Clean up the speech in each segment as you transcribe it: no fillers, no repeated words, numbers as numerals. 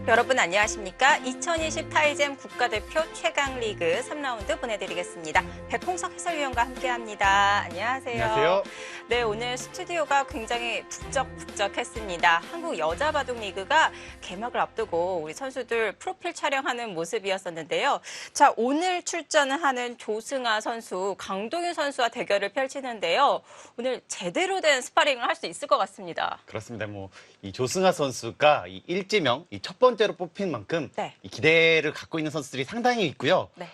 여러분 안녕하십니까? 2020 타이젠 국가대표 최강리그 3라운드 보내드리겠습니다. 백홍석 해설위원과 함께합니다. 안녕하세요. 안녕하세요. 네, 오늘 스튜디오가 굉장히 북적북적했습니다. 한국 여자바둑리그가 개막을 앞두고 우리 선수들 프로필 촬영하는 모습이었었는데요. 자, 오늘 출전하는 조승아 선수, 강동윤 선수와 대결을 펼치는데요. 오늘 제대로 된 스파링을 할 수 있을 것 같습니다. 그렇습니다. 이 조승아 선수가 이 일지명 첫 번째로 뽑힌 만큼 네. 이 기대를 갖고 있는 선수들이 상당히 있고요. 네.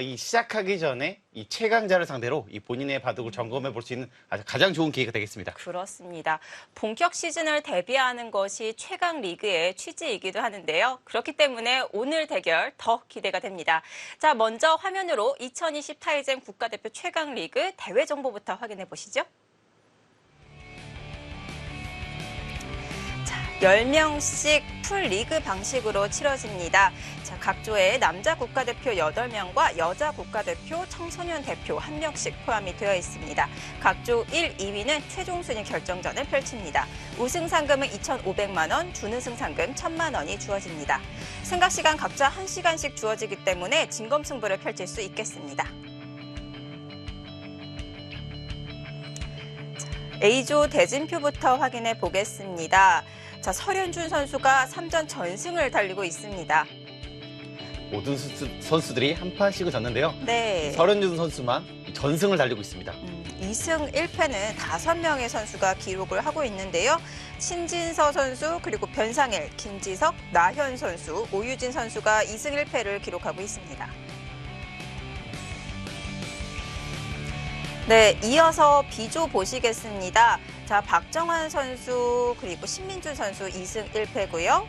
이 시작하기 전에 이 최강자를 상대로 이 본인의 바둑을 점검해 볼 수 있는 아주 가장 좋은 기회가 되겠습니다. 그렇습니다. 본격 시즌을 대비하는 것이 최강 리그의 취지이기도 하는데요. 그렇기 때문에 오늘 대결 더 기대가 됩니다. 자, 먼저 화면으로 2020 타이젠 국가대표 최강 리그 대회 정보부터 확인해 보시죠. 10명씩 풀리그 방식으로 치러집니다. 자, 각 조에 남자 국가대표 8명과 여자 국가대표 청소년 대표 1명씩 포함이 되어 있습니다. 각 조 1, 2위는 최종 순위 결정전을 펼칩니다. 우승 상금은 2,500만 원, 준우승 상금 1,000만 원이 주어집니다. 생각 시간 각자 1시간씩 주어지기 때문에 진검승부를 펼칠 수 있겠습니다. A조 대진표부터 확인해 보겠습니다. 자, 설현준 선수가 3전 전승을 달리고 있습니다. 모든 선수들이 한 판씩을 졌는데요. 네. 설현준 선수만 전승을 달리고 있습니다. 2승 1패는 5명의 선수가 기록을 하고 있는데요. 신진서 선수, 그리고 변상일, 김지석, 나현 선수, 오유진 선수가 2승 1패를 기록하고 있습니다. 네, 이어서 B조 보시겠습니다. 자, 박정환 선수 그리고 신민준 선수 2승 1패고요.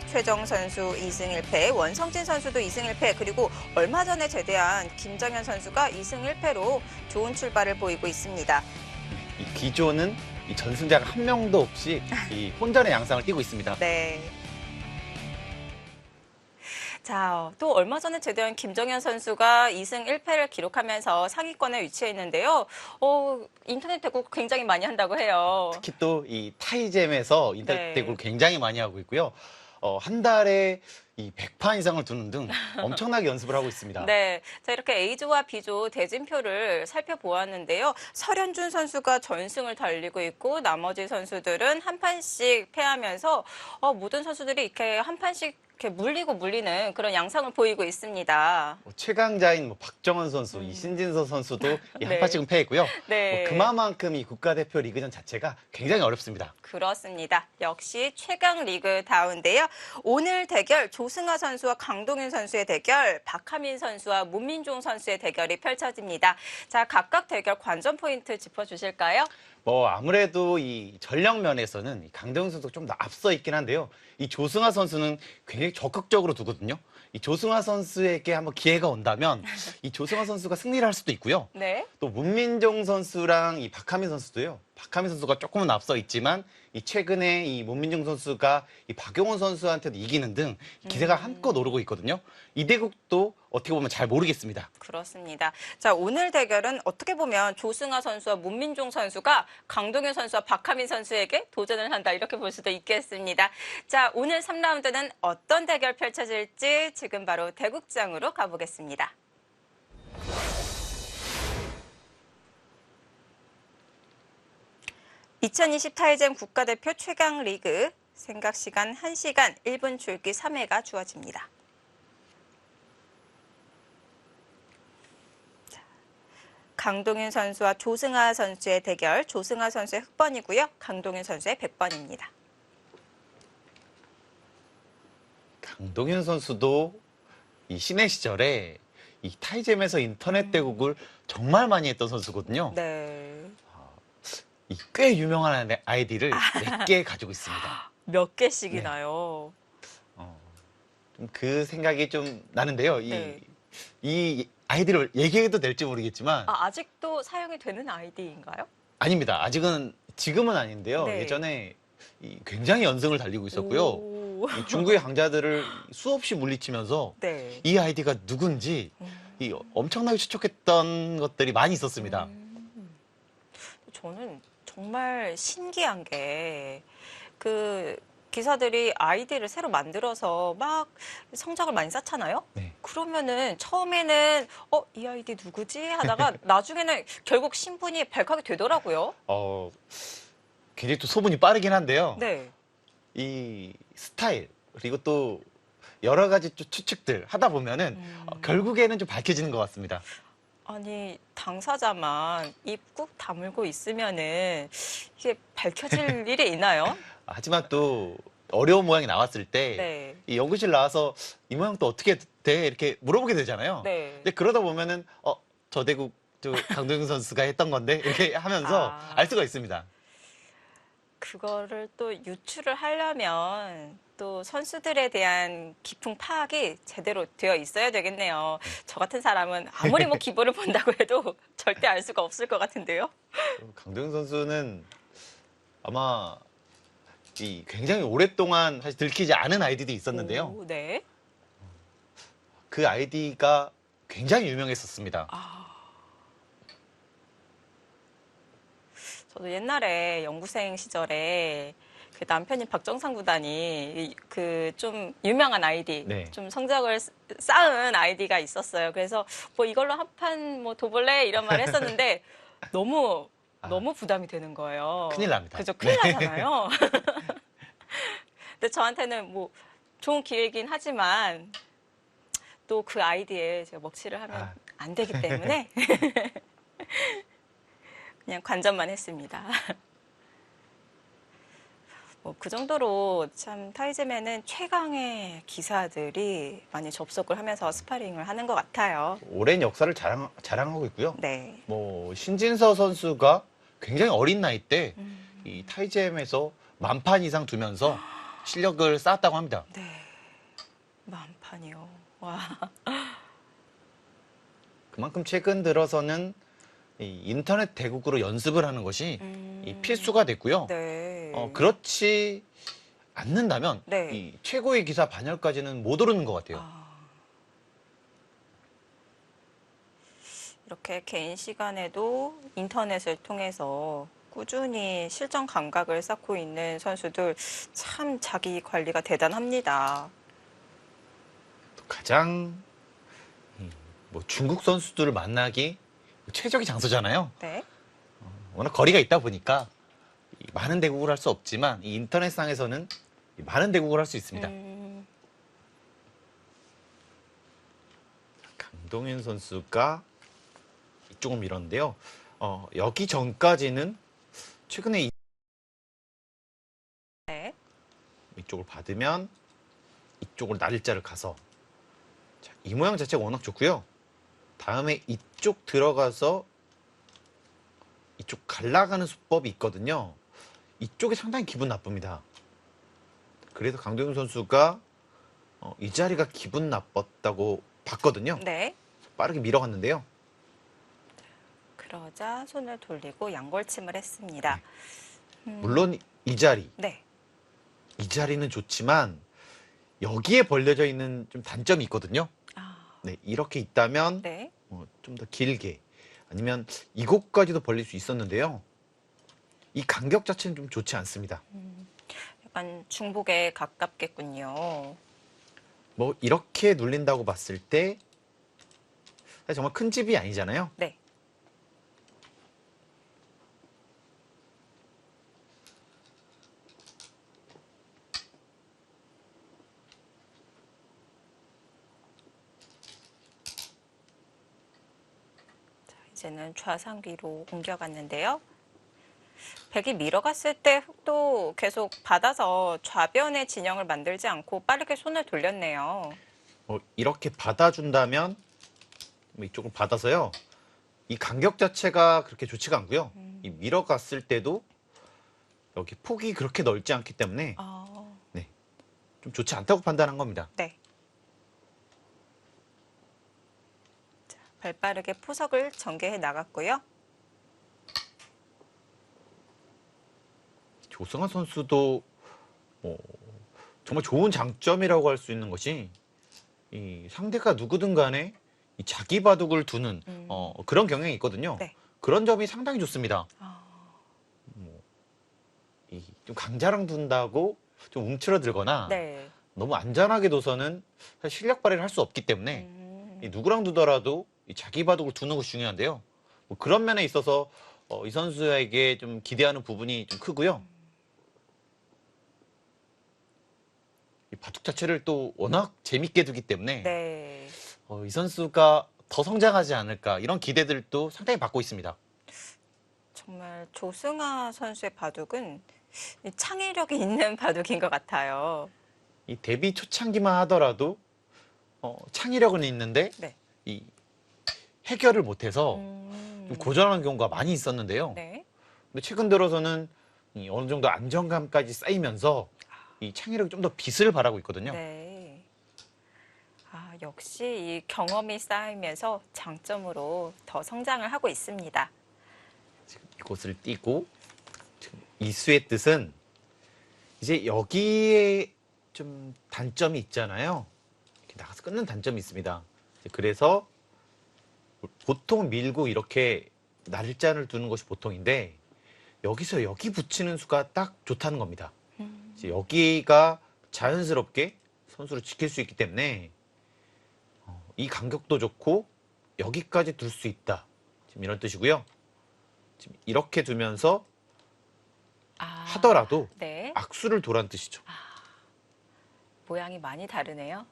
최정 선수 2승 1패, 원성진 선수도 2승 1패, 그리고 얼마 전에 제대한 김정현 선수가 2승 1패로 좋은 출발을 보이고 있습니다. 이 B조는 이 전승자가 한 명도 없이 이 혼전의 양상을 띠고 있습니다. 네. 자, 또 얼마 전에 제대한 김정현 선수가 2승 1패를 기록하면서 상위권에 위치해 있는데요. 인터넷 대국 굉장히 많이 한다고 해요. 특히 또 이 타이잼에서 인터넷 네. 대구를 굉장히 많이 하고 있고요. 한 달에 이 100판 이상을 두는 등 엄청나게 연습을 하고 있습니다. 네, 자, 이렇게 A조와 B조 대진표를 살펴보았는데요. 설현준 선수가 전승을 달리고 있고 나머지 선수들은 한 판씩 패하면서 모든 선수들이 이렇게 한 판씩 이렇게 물리는 그런 양상을 보이고 있습니다. 최강자인 박정원 선수, 이 신진서 선수도 이 네. 한 판씩은 패했고요. 네. 그만큼 이 국가대표 리그전 자체가 굉장히 어렵습니다. 그렇습니다. 역시 최강 리그다운데요. 오늘 대결 조승아 선수와 강동윤 선수의 대결, 박하민 선수와 문민종 선수의 대결이 펼쳐집니다. 자, 각각 대결 관전 포인트 짚어주실까요? 아무래도 이 전력 면에서는 이 강동윤 선수가 좀 더 앞서 있긴 한데요. 이 조승아 선수는 굉장히 적극적으로 두거든요. 이 조승아 선수에게 한번 기회가 온다면 이 조승아 선수가 승리를 할 수도 있고요. 네. 또 문민종 선수랑 이 박하민 선수도요. 박하민 선수가 조금은 앞서 있지만 이 최근에 이 문민종 선수가 이 박용훈 선수한테도 이기는 등 기세가 한껏 오르고 있거든요. 이 대국도 어떻게 보면 잘 모르겠습니다. 그렇습니다. 자, 오늘 대결은 어떻게 보면 조승아 선수와 문민종 선수가 강동윤 선수와 박하민 선수에게 도전을 한다, 이렇게 볼 수도 있겠습니다. 자, 오늘 3라운드는 어떤 대결 펼쳐질지 지금 바로 대국장으로 가보겠습니다. (2020) 타이젠 국가대표 최강 리그 생각 시간 1시간 1분 줄기 3회가 주어집니다. 강동윤 선수와 조승아 선수의 대결, 조승아 선수의 흑번이고요. 강동윤 선수의 백번입니다. 강동윤 선수도 이 신의 시절에 이 타이잼에서 인터넷 대국을 정말 많이 했던 선수거든요. 네. 꽤 유명한 아이디를 4개 가지고 있습니다. 몇 개씩이나요? 좀 그 생각이 좀 나는데요. 네. 이 아이디를 얘기해도 될지 모르겠지만 아직도 사용이 되는 아이디인가요? 아닙니다. 지금은 아닌데요. 네. 예전에 굉장히 연승을 달리고 있었고요. 오. 이 중국의 강자들을 수없이 물리치면서 네. 이 아이디가 누군지 엄청나게 추측했던 것들이 많이 있었습니다. 저는 정말 신기한 게 기사들이 아이디를 새로 만들어서 막 성적을 많이 쌓잖아요. 네. 그러면은 처음에는 이 아이디 누구지 하다가 나중에는 결국 신분이 발각이 되더라고요. 굉장히 또 소문이 빠르긴 한데요. 네. 이 스타일 그리고 또 여러 가지 좀 추측들 하다 보면은 결국에는 좀 밝혀지는 것 같습니다. 아니 당사자만 입 꾹 다물고 있으면은 이게 밝혀질 일이 있나요? 하지만 또 어려운 모양이 나왔을 때 네. 이 연구실 나와서 이 모양 또 어떻게 돼? 이렇게 물어보게 되잖아요. 네. 근데 그러다 보면은 저 대국 저 강동윤 선수가 했던 건데 이렇게 하면서 아. 알 수가 있습니다. 그거를 또 유출을 하려면 또 선수들에 대한 깊은 파악이 제대로 되어 있어야 되겠네요. 저 같은 사람은 아무리 뭐 기본을 본다고 해도 절대 알 수가 없을 것 같은데요. 강동윤 선수는 아마 굉장히 오랫동안 사실 들키지 않은 아이디도 있었는데요. 오, 네. 그 아이디가 굉장히 유명했었습니다. 저도 옛날에 연구생 시절에 그 남편인 박정상 구단이 그 좀 유명한 아이디, 네. 좀 성적을 쌓은 아이디가 있었어요. 그래서 뭐 이걸로 한 판 뭐 둬볼래 이런 말을 했었는데 너무 부담이 되는 거예요. 큰일 납니다. 그죠, 큰일 네. 나잖아요. 근데 저한테는 뭐 좋은 기회이긴 하지만 또 그 아이디에 제가 먹칠을 하면 안 되기 때문에 그냥 관전만 했습니다. 뭐 그 정도로 참 타이즈맨은 최강의 기사들이 많이 접속을 하면서 스파링을 하는 것 같아요. 오랜 역사를 자랑하고 있고요. 네. 뭐 신진서 선수가 굉장히 어린 나이 때 이 타이제임에서 만판 이상 두면서 실력을 쌓았다고 합니다. 네. 만판이요. 와. 그만큼 최근 들어서는 이 인터넷 대국으로 연습을 하는 것이 이 필수가 됐고요. 네. 그렇지 않는다면 네. 이 최고의 기사 반열까지는 못 오르는 것 같아요. 이렇게 개인 시간에도 인터넷을 통해서 꾸준히 실전 감각을 쌓고 있는 선수들 참 자기 관리가 대단합니다. 가장 뭐 중국 선수들을 만나기 최적의 장소잖아요. 네. 워낙 거리가 있다 보니까 많은 대국을 할 수 없지만 이 인터넷상에서는 많은 대국을 할 수 있습니다. 강동윤 선수가 이쪽을 밀었는데요. 여기 전까지는 최근에 네. 이쪽을 받으면 이쪽으로 날짜를 가서 자, 이 모양 자체가 워낙 좋고요. 다음에 이쪽 들어가서 이쪽 갈라가는 수법이 있거든요. 이쪽이 상당히 기분 나쁩니다. 그래서 강동윤 선수가 이 자리가 기분 나빴다고 봤거든요. 네. 빠르게 밀어갔는데요. 그러자 손을 돌리고 양골침을 했습니다. 물론 이 자리, 네. 이 자리는 좋지만 여기에 벌려져 있는 좀 단점이 있거든요. 네, 이렇게 있다면 네. 좀 더 길게 아니면 이곳까지도 벌릴 수 있었는데요. 이 간격 자체는 좀 좋지 않습니다. 약간 중복에 가깝겠군요. 뭐 이렇게 눌린다고 봤을 때 사실 정말 큰 집이 아니잖아요. 네. 자, 이제는 좌상귀로 옮겨갔는데요. 백이 밀어갔을 때 흙도 계속 받아서 좌변의 진영을 만들지 않고 빠르게 손을 돌렸네요. 이렇게 받아준다면 뭐 이쪽을 받아서요. 이 간격 자체가 그렇게 좋지가 않고요. 이 밀어갔을 때도 여기 폭이 그렇게 넓지 않기 때문에 네, 좀 좋지 않다고 판단한 겁니다. 네. 자, 발빠르게 포석을 전개해 나갔고요. 조성환 선수도 정말 좋은 장점이라고 할 수 있는 것이 이 상대가 누구든 간에 이 자기 바둑을 두는 그런 경향이 있거든요. 네. 그런 점이 상당히 좋습니다. 좀 강자랑 둔다고 좀 움츠러들거나 네. 너무 안전하게 둬서는 사실 실력 발휘를 할 수 없기 때문에 이 누구랑 두더라도 이 자기 바둑을 두는 것이 중요한데요. 뭐 그런 면에 있어서 이 선수에게 좀 기대하는 부분이 좀 크고요. 이 바둑 자체를 또 워낙 재밌게 두기 때문에 네. 이 선수가 더 성장하지 않을까 이런 기대들도 상당히 받고 있습니다. 정말 조승아 선수의 바둑은 이 창의력이 있는 바둑인 것 같아요. 이 데뷔 초창기만 하더라도 창의력은 있는데 네. 이 해결을 못해서 좀 고전하는 경우가 많이 있었는데요. 네. 근데 최근 들어서는 이 어느 정도 안정감까지 쌓이면서 이 창의력이 좀 더 빛을 발하고 있거든요. 네. 역시 이 경험이 쌓이면서 장점으로 더 성장을 하고 있습니다. 지금 이곳을 띄고 지금 이수의 뜻은 이제 여기에 좀 단점이 있잖아요. 이렇게 나가서 끊는 단점이 있습니다. 그래서 보통 밀고 이렇게 날짠을 두는 것이 보통인데 여기서 여기 붙이는 수가 딱 좋다는 겁니다. 이제 여기가 자연스럽게 선수를 지킬 수 있기 때문에 이 간격도 좋고 여기까지 둘 수 있다. 지금 이런 뜻이고요. 지금 이렇게 두면서 하더라도 네. 악수를 두란 뜻이죠. 모양이 많이 다르네요.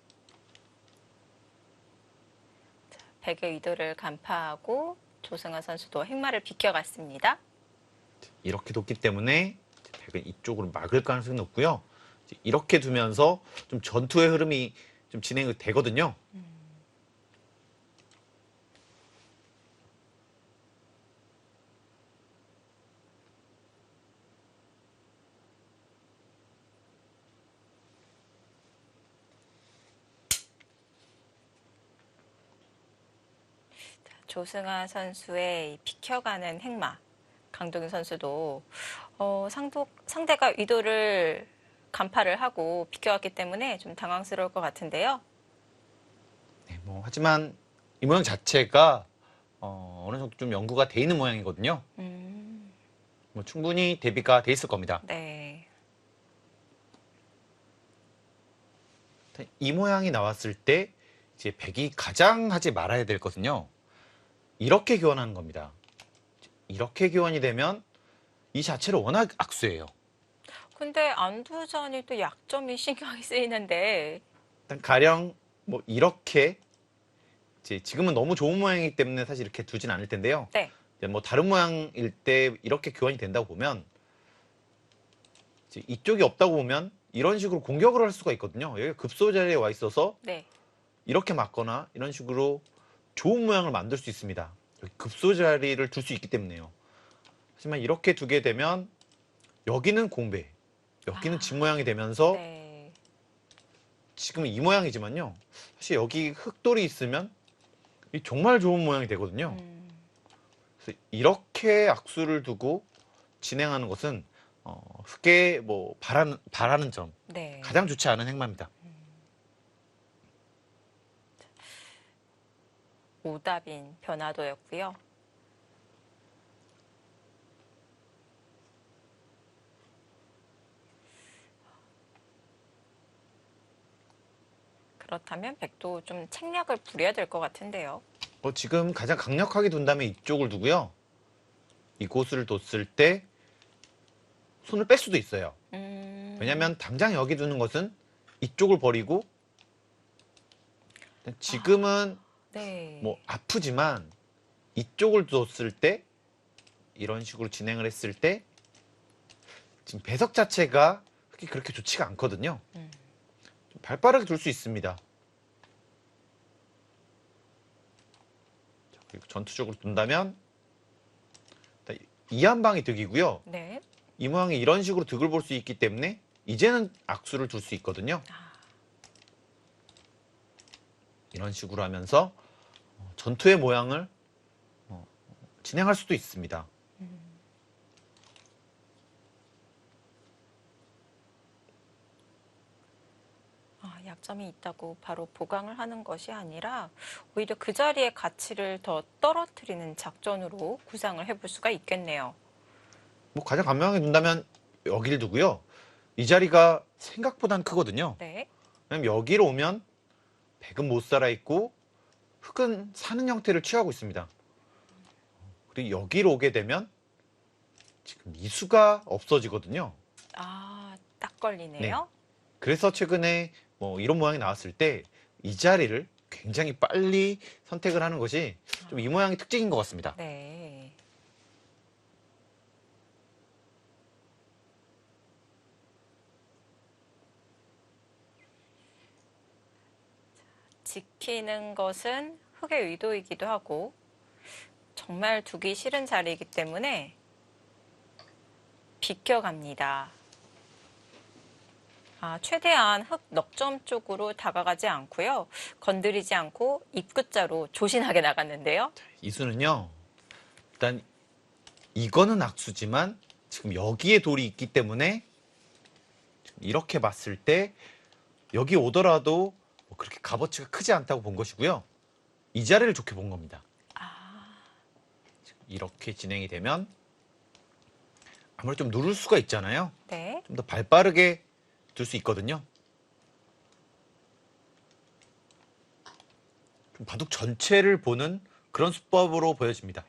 자, 백의 의도를 간파하고 조승아 선수도 행마를 비켜갔습니다. 이렇게 뒀기 때문에 백은 이쪽으로 막을 가능성이 높고요. 이렇게 두면서 좀 전투의 흐름이 좀 진행이 되거든요. 조승아 선수의 비켜가는 행마. 강동윤 선수도 상대가 의도를 간파를 하고 비켜왔기 때문에 좀 당황스러울 것 같은데요. 네, 하지만 이 모양 자체가 어느 정도 좀 연구가 돼 있는 모양이거든요. 충분히 대비가 돼 있을 겁니다. 네. 이 모양이 나왔을 때 이제 백이 가장 하지 말아야 될 것은요. 이렇게 교환하는 겁니다. 이렇게 교환이 되면 이 자체로 워낙 악수예요. 근데 안두전이 또 약점이 신경이 쓰이는데. 일단 가령 이렇게 이제 지금은 너무 좋은 모양이기 때문에 사실 이렇게 두진 않을 텐데요. 네. 이제 다른 모양일 때 이렇게 교환이 된다고 보면 이제 이쪽이 없다고 보면 이런 식으로 공격을 할 수가 있거든요. 여기 급소 자리에 와 있어서 네. 이렇게 맞거나 이런 식으로 좋은 모양을 만들 수 있습니다. 여기 급소 자리를 둘 수 있기 때문에요. 하지만 이렇게 두게 되면 여기는 공배, 여기는 진 모양이 되면서 네. 지금은 이 모양이지만요. 사실 여기 흑돌이 있으면 정말 좋은 모양이 되거든요. 그래서 이렇게 악수를 두고 진행하는 것은 흑에 바라는 점 네. 가장 좋지 않은 행마입니다. 오답인 변화도였고요. 그렇다면 백도 좀 책략을 부려야 될 것 같은데요. 지금 가장 강력하게 둔다면 이쪽을 두고요. 이곳을 뒀을 때 손을 뺄 수도 있어요. 왜냐하면 당장 여기 두는 것은 이쪽을 버리고 지금은 네. 아프지만 이쪽을 뒀을 때 이런 식으로 진행을 했을 때 지금 배석 자체가 그렇게 좋지가 않거든요. 좀 발빠르게 둘 수 있습니다. 그리고 전투적으로 둔다면 이 한 방이 득이고요. 네. 이 모양이 이런 식으로 득을 볼 수 있기 때문에 이제는 악수를 둘 수 있거든요. 이런 식으로 하면서 전투의 모양을 진행할 수도 있습니다. 약점이 있다고 바로 보강을 하는 것이 아니라 오히려 그 자리의 가치를 더 떨어뜨리는 작전으로 구상을 해볼 수가 있겠네요. 가장 간명하게 둔다면 여기를 두고요. 이 자리가 생각보단 크거든요. 네. 왜냐면 여기로 오면 백은 못 살아 있고 흑은 사는 형태를 취하고 있습니다. 그리고 여기로 오게 되면 지금 이수가 없어지거든요. 아, 딱 걸리네요. 그래서 최근에 뭐 이런 모양이 나왔을 때 이 자리를 굉장히 빨리 선택을 하는 것이 좀 이 모양의 특징인 것 같습니다. 네. 지키는 것은 흑의 의도이기도 하고 정말 두기 싫은 자리이기 때문에 비켜갑니다. 최대한 흑 넉점 쪽으로 다가가지 않고요. 건드리지 않고 입끝자로 조신하게 나갔는데요. 이수는요, 일단 이거는 악수지만 지금 여기에 돌이 있기 때문에 지금 이렇게 봤을 때 여기 오더라도 뭐 그렇게 값어치가 크지 않다고 본 것이고요. 이 자리를 좋게 본 겁니다. 지금 이렇게 진행이 되면 아무래도 좀 누를 수가 있잖아요. 네. 좀 더 발빠르게 둘 수 있거든요. 좀 바둑 전체를 보는 그런 수법으로 보여집니다.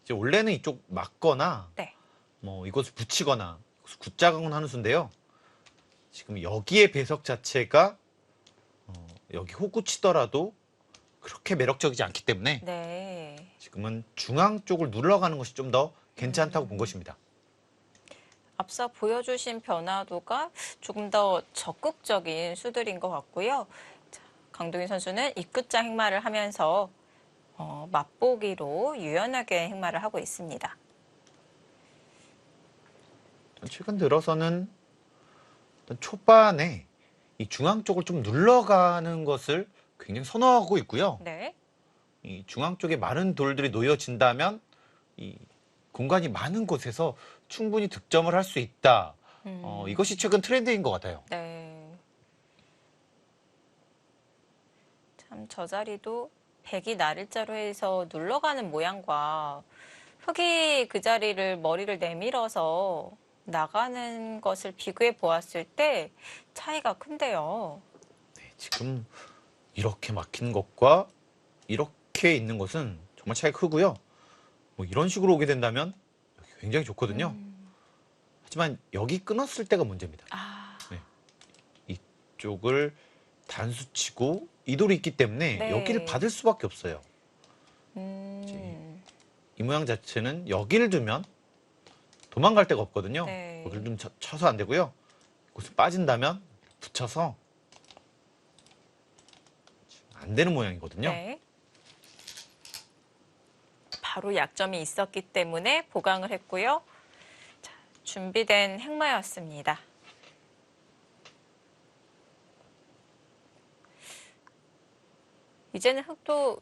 이제 원래는 이쪽 막거나 네. 뭐 이것을 붙이거나 굿작은 하는 수인데요. 지금 여기에 배석 자체가 여기 호구 치더라도 그렇게 매력적이지 않기 때문에 네. 지금은 중앙 쪽을 눌러가는 것이 좀 더 괜찮다고 본 것입니다. 앞서 보여주신 변화도가 조금 더 적극적인 수들인 것 같고요. 자, 강동희 선수는 입끝자 행마를 하면서 맛보기로 유연하게 행마를 하고 있습니다. 최근 들어서는 초반에 이 중앙 쪽을 좀 눌러가는 것을 굉장히 선호하고 있고요. 네. 이 중앙 쪽에 많은 돌들이 놓여진다면 이 공간이 많은 곳에서 충분히 득점을 할 수 있다. 이것이 최근 트렌드인 것 같아요. 네. 참 저 자리도 백이 날일자로 해서 눌러가는 모양과 흑이 그 자리를 머리를 내밀어서 나가는 것을 비교해 보았을 때 차이가 큰데요. 지금 이렇게 막힌 것과 이렇게 있는 것은 정말 차이가 크고요. 뭐 이런 식으로 오게 된다면 굉장히 좋거든요. 하지만 여기 끊었을 때가 문제입니다. 이쪽을 단수치고 이 돌이 있기 때문에 네. 여기를 받을 수밖에 없어요. 이 모양 자체는 여기를 두면 도망갈 데가 없거든요. 네. 여기를 좀 쳐서 안 되고요. 이곳을 빠진다면 붙여서 안 되는 모양이거든요. 네. 바로 약점이 있었기 때문에 보강을 했고요. 자, 준비된 행마였습니다. 이제는 흑도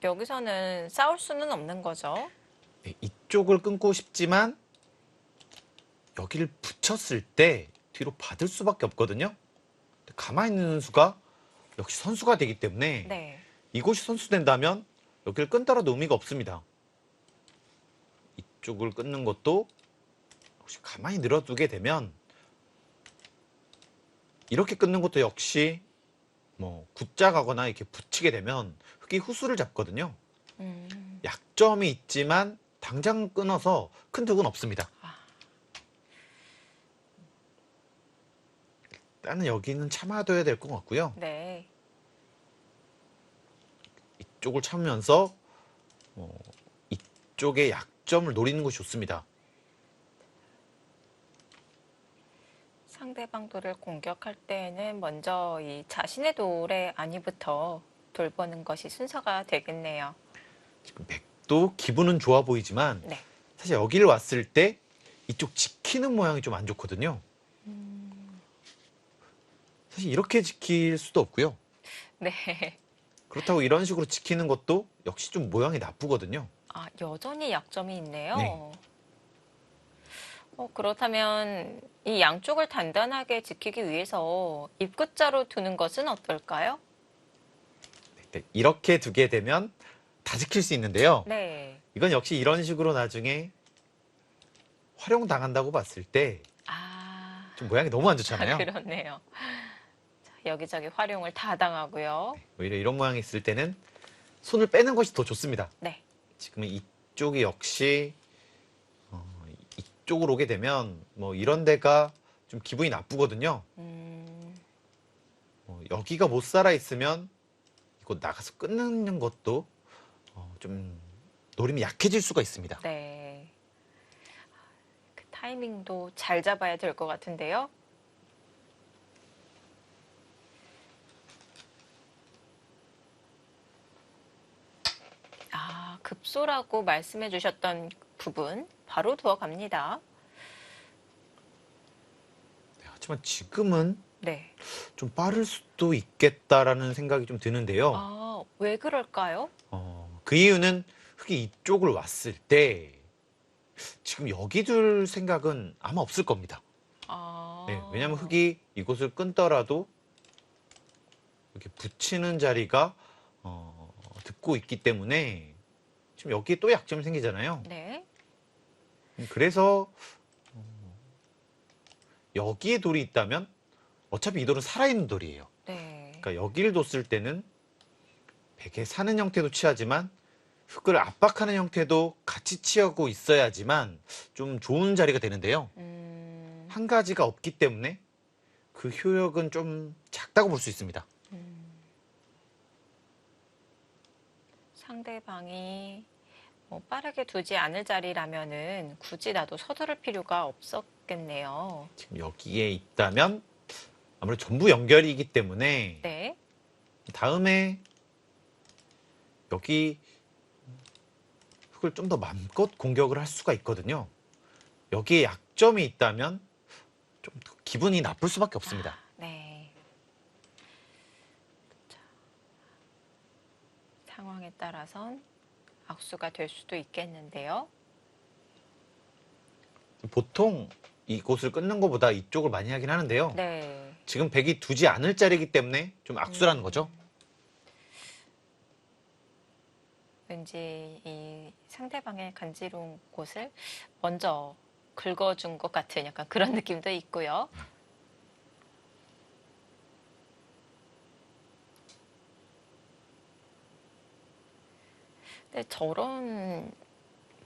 여기서는 싸울 수는 없는 거죠. 네, 이쪽을 끊고 싶지만 여기를 붙였을 때 뒤로 받을 수밖에 없거든요. 가만히 있는 수가 역시 선수가 되기 때문에 네. 이곳이 선수된다면 여기를 끊더라도 의미가 없습니다. 이쪽을 끊는 것도 혹시 가만히 늘어두게 되면 이렇게 끊는 것도 역시 뭐 굿자 가거나 이렇게 붙이게 되면 흑이 후수를 잡거든요. 약점이 있지만 당장 끊어서 큰 득은 없습니다. 일단은 여기는 참아둬야 될 것 같고요. 네. 이쪽을 참으면서 이쪽의 약점을 노리는 것이 좋습니다. 상대방 돌을 공격할 때에는 먼저 이 자신의 돌의 안위부터 돌보는 것이 순서가 되겠네요. 지금 백도 기분은 좋아 보이지만 네. 사실 여기를 왔을 때 이쪽 지키는 모양이 좀 안 좋거든요. 사실 이렇게 지킬 수도 없고요. 네. 그렇다고 이런 식으로 지키는 것도 역시 좀 모양이 나쁘거든요. 여전히 약점이 있네요. 네. 그렇다면 이 양쪽을 단단하게 지키기 위해서 입끝자로 두는 것은 어떨까요? 네, 이렇게 두게 되면 다 지킬 수 있는데요. 네. 이건 역시 이런 식으로 나중에 활용당한다고 봤을 때 좀 모양이 너무 안 좋잖아요. 그렇네요. 자, 여기저기 활용을 다 당하고요. 오히려 이런 모양이 있을 때는 손을 빼는 것이 더 좋습니다. 네. 지금은 이쪽이 역시 이쪽으로 오게 되면 뭐 이런 데가 좀 기분이 나쁘거든요. 여기가 못 살아 있으면 이거 나가서 끊는 것도 좀 노림이 약해질 수가 있습니다. 네. 그 타이밍도 잘 잡아야 될 것 같은데요. 아, 급소라고 말씀해 주셨던 부분 바로 두어 갑니다. 하지만 지금은 네. 좀 빠를 수도 있겠다라는 생각이 좀 드는데요. 아, 왜 그럴까요? 그 이유는 흙이 이쪽을 왔을 때 지금 여기 둘 생각은 아마 없을 겁니다. 아. 네, 왜냐하면 흙이 이곳을 끊더라도 이렇게 붙이는 자리가 듣고 있기 때문에 지금 여기에 또 약점이 생기잖아요. 네. 그래서 여기에 돌이 있다면 어차피 이 돌은 살아있는 돌이에요. 네. 그러니까 여기를 뒀을 때는 백에 사는 형태도 취하지만 흙을 압박하는 형태도 같이 취하고 있어야지만 좀 좋은 자리가 되는데요. 한 가지가 없기 때문에 그 효력은 좀 작다고 볼 수 있습니다. 상대방이 뭐 빠르게 두지 않을 자리라면은 굳이 나도 서두를 필요가 없었겠네요. 지금 여기에 있다면 아무래도 전부 연결이기 때문에 네. 다음에 여기 흙을 좀 더 맘껏 공격을 할 수가 있거든요. 여기에 약점이 있다면 좀 더 기분이 나쁠 수밖에 없습니다. 아, 네. 자, 상황에 따라선 악수가 될 수도 있겠는데요. 보통 이곳을 끊는 것보다 이쪽을 많이 하긴 하는데요. 네. 지금 백이 두지 않을 자리이기 때문에 좀 악수라는 거죠. 왠지 이 상대방의 간지러운 곳을 먼저 긁어준 것 같은 약간 그런 느낌도 있고요. 근데 저런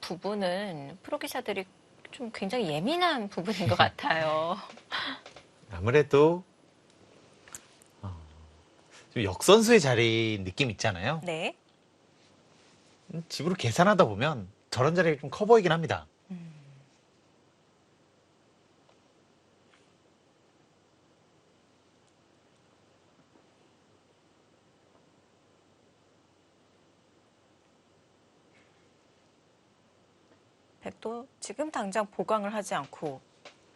부분은 프로기사들이 좀 굉장히 예민한 부분인 것 같아요. 아무래도 좀 역선수의 자리 느낌 있잖아요. 네. 집으로 계산하다 보면 저런 자리가 좀 커 보이긴 합니다. 백도 지금 당장 보강을 하지 않고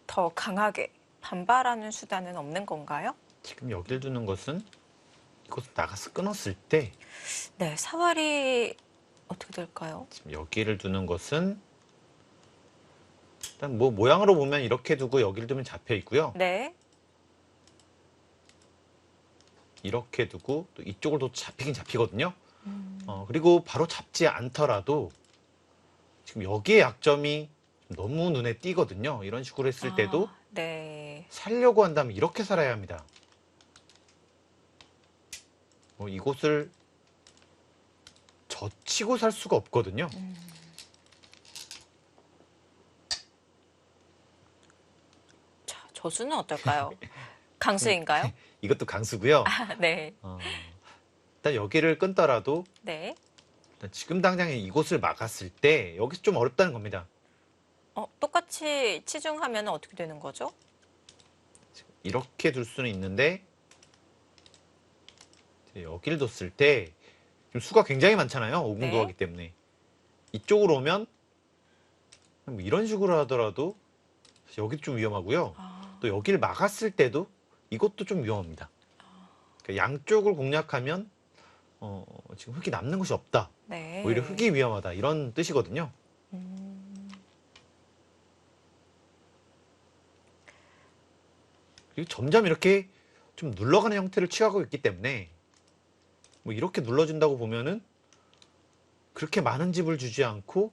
더 강하게 반발하는 수단은 없는 건가요? 지금 여길 두는 것은 이곳을 나가서 끊었을 때 네, 사활이 어떻게 될까요? 지금 여기를 두는 것은 일단 뭐 모양으로 보면 이렇게 두고 여기를 두면 잡혀 있고요. 네. 이렇게 두고 또 이쪽을 또 잡히긴 잡히거든요. 그리고 바로 잡지 않더라도 지금 여기에 약점이 너무 눈에 띄거든요. 이런 식으로 했을 때도 네. 살려고 한다면 이렇게 살아야 합니다. 이곳을 젖히고 살 수가 없거든요. 자, 저수는 어떨까요? 강수인가요? 이것도 강수고요. 네. 일단 여기를 끊더라도 네. 일단 지금 당장에 이곳을 막았을 때 여기서 좀 어렵다는 겁니다. 똑같이 치중하면 어떻게 되는 거죠? 이렇게 둘 수는 있는데 여기를 뒀을 때 지금 수가 굉장히 많잖아요. 오공도 네. 하기 때문에 이쪽으로 오면 뭐 이런 식으로 하더라도 여기도 좀 위험하고요. 또 여기를 막았을 때도 이것도 좀 위험합니다. 그러니까 양쪽을 공략하면 지금 흙이 남는 것이 없다. 네. 오히려 흙이 위험하다. 이런 뜻이거든요. 그리고 점점 이렇게 좀 눌러가는 형태를 취하고 있기 때문에 뭐 이렇게 눌러준다고 보면은 그렇게 많은 집을 주지 않고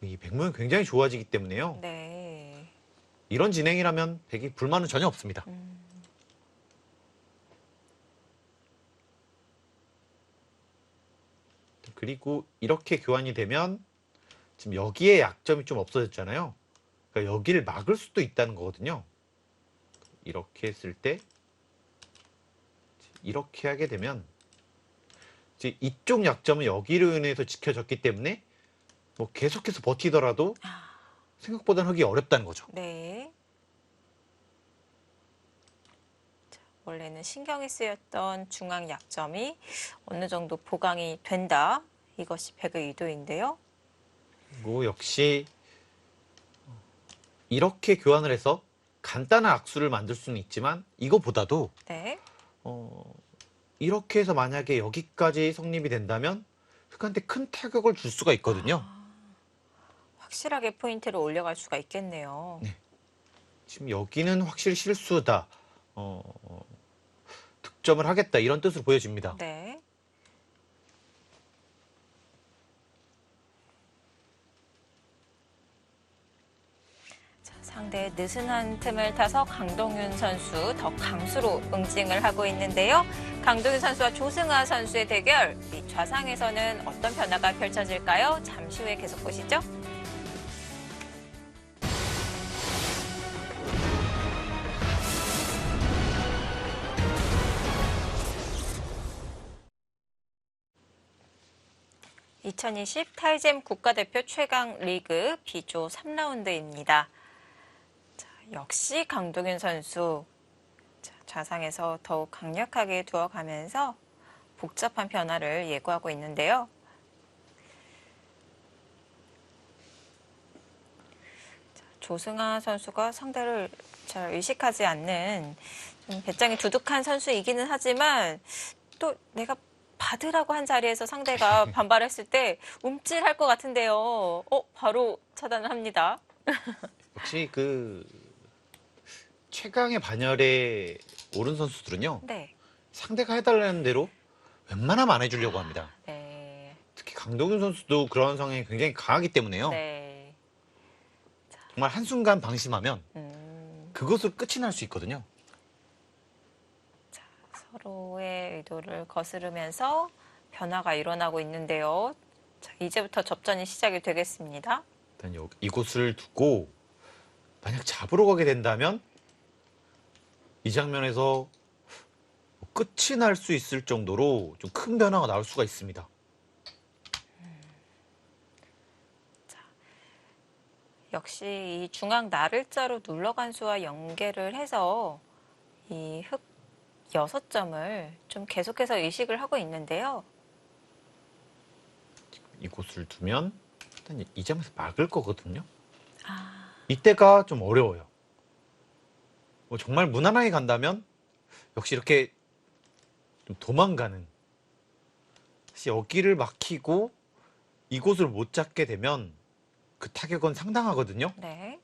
이 백모양 굉장히 좋아지기 때문에요. 네. 이런 진행이라면 백이 불만은 전혀 없습니다. 그리고 이렇게 교환이 되면 지금 여기에 약점이 좀 없어졌잖아요. 그러니까 여기를 막을 수도 있다는 거거든요. 이렇게 했을 때 이렇게 하게 되면 이제 이쪽 약점은 여기로 인해서 지켜졌기 때문에 뭐 계속해서 버티더라도 생각보다는 하기 어렵다는 거죠. 네. 자, 원래는 신경이 쓰였던 중앙 약점이 어느 정도 보강이 된다. 이것이 백의 의도인데요. 그리고 역시 이렇게 교환을 해서 간단한 악수를 만들 수는 있지만 이거보다도 네. 이렇게 해서 만약에 여기까지 성립이 된다면 흑한테 큰 타격을 줄 수가 있거든요. 확실하게 포인트를 올려갈 수가 있겠네요. 네. 지금 여기는 확실히 실수다. 득점을 하겠다 이런 뜻으로 보여집니다. 네. 자, 상대의 느슨한 틈을 타서 강동윤 선수 더 강수로 응징을 하고 있는데요. 강동윤 선수와 조승아 선수의 대결, 이 좌상에서는 어떤 변화가 펼쳐질까요? 잠시 후에 계속 보시죠. (2020) 타이잼 국가대표 최강 리그 B조 3라운드입니다. 자, 역시 강동윤 선수 자, 좌상에서 더욱 강력하게 두어가면서 복잡한 변화를 예고하고 있는데요. 자, 조승아 선수가 상대를 잘 의식하지 않는 좀 배짱이 두둑한 선수이기는 하지만 또 내가 받으라고 한 자리에서 상대가 반발했을 때 움찔할 것 같은데요. 바로 차단을 합니다. 역시 그 최강의 반열에 오른 선수들은요. 네. 상대가 해달라는 대로 웬만하면 안 해주려고 합니다. 네. 특히 강동윤 선수도 그런 성향이 굉장히 강하기 때문에요. 네. 정말 한순간 방심하면 그것으로 끝이 날 수 있거든요. 자, 서로의 의도를 거스르면서 변화가 일어나고 있는데요. 자, 이제부터 접전이 시작이 되겠습니다. 일단 이곳을 두고 만약 잡으러 가게 된다면 이 장면에서 끝이 날 수 있을 정도로 좀 큰 변화가 나올 수가 있습니다. 역시 이 중앙 나를자로 눌러간 수와 연계를 해서 이 흑 6점을 좀 계속해서 의식을 하고 있는데요. 이곳을 두면 일단 이 점에서 막을 거거든요. 이때가 좀 어려워요. 뭐 정말 무난하게 간다면 역시 이렇게 좀 도망가는, 사실 여기를 막히고 이곳을 못 잡게 되면 그 타격은 상당하거든요. 네.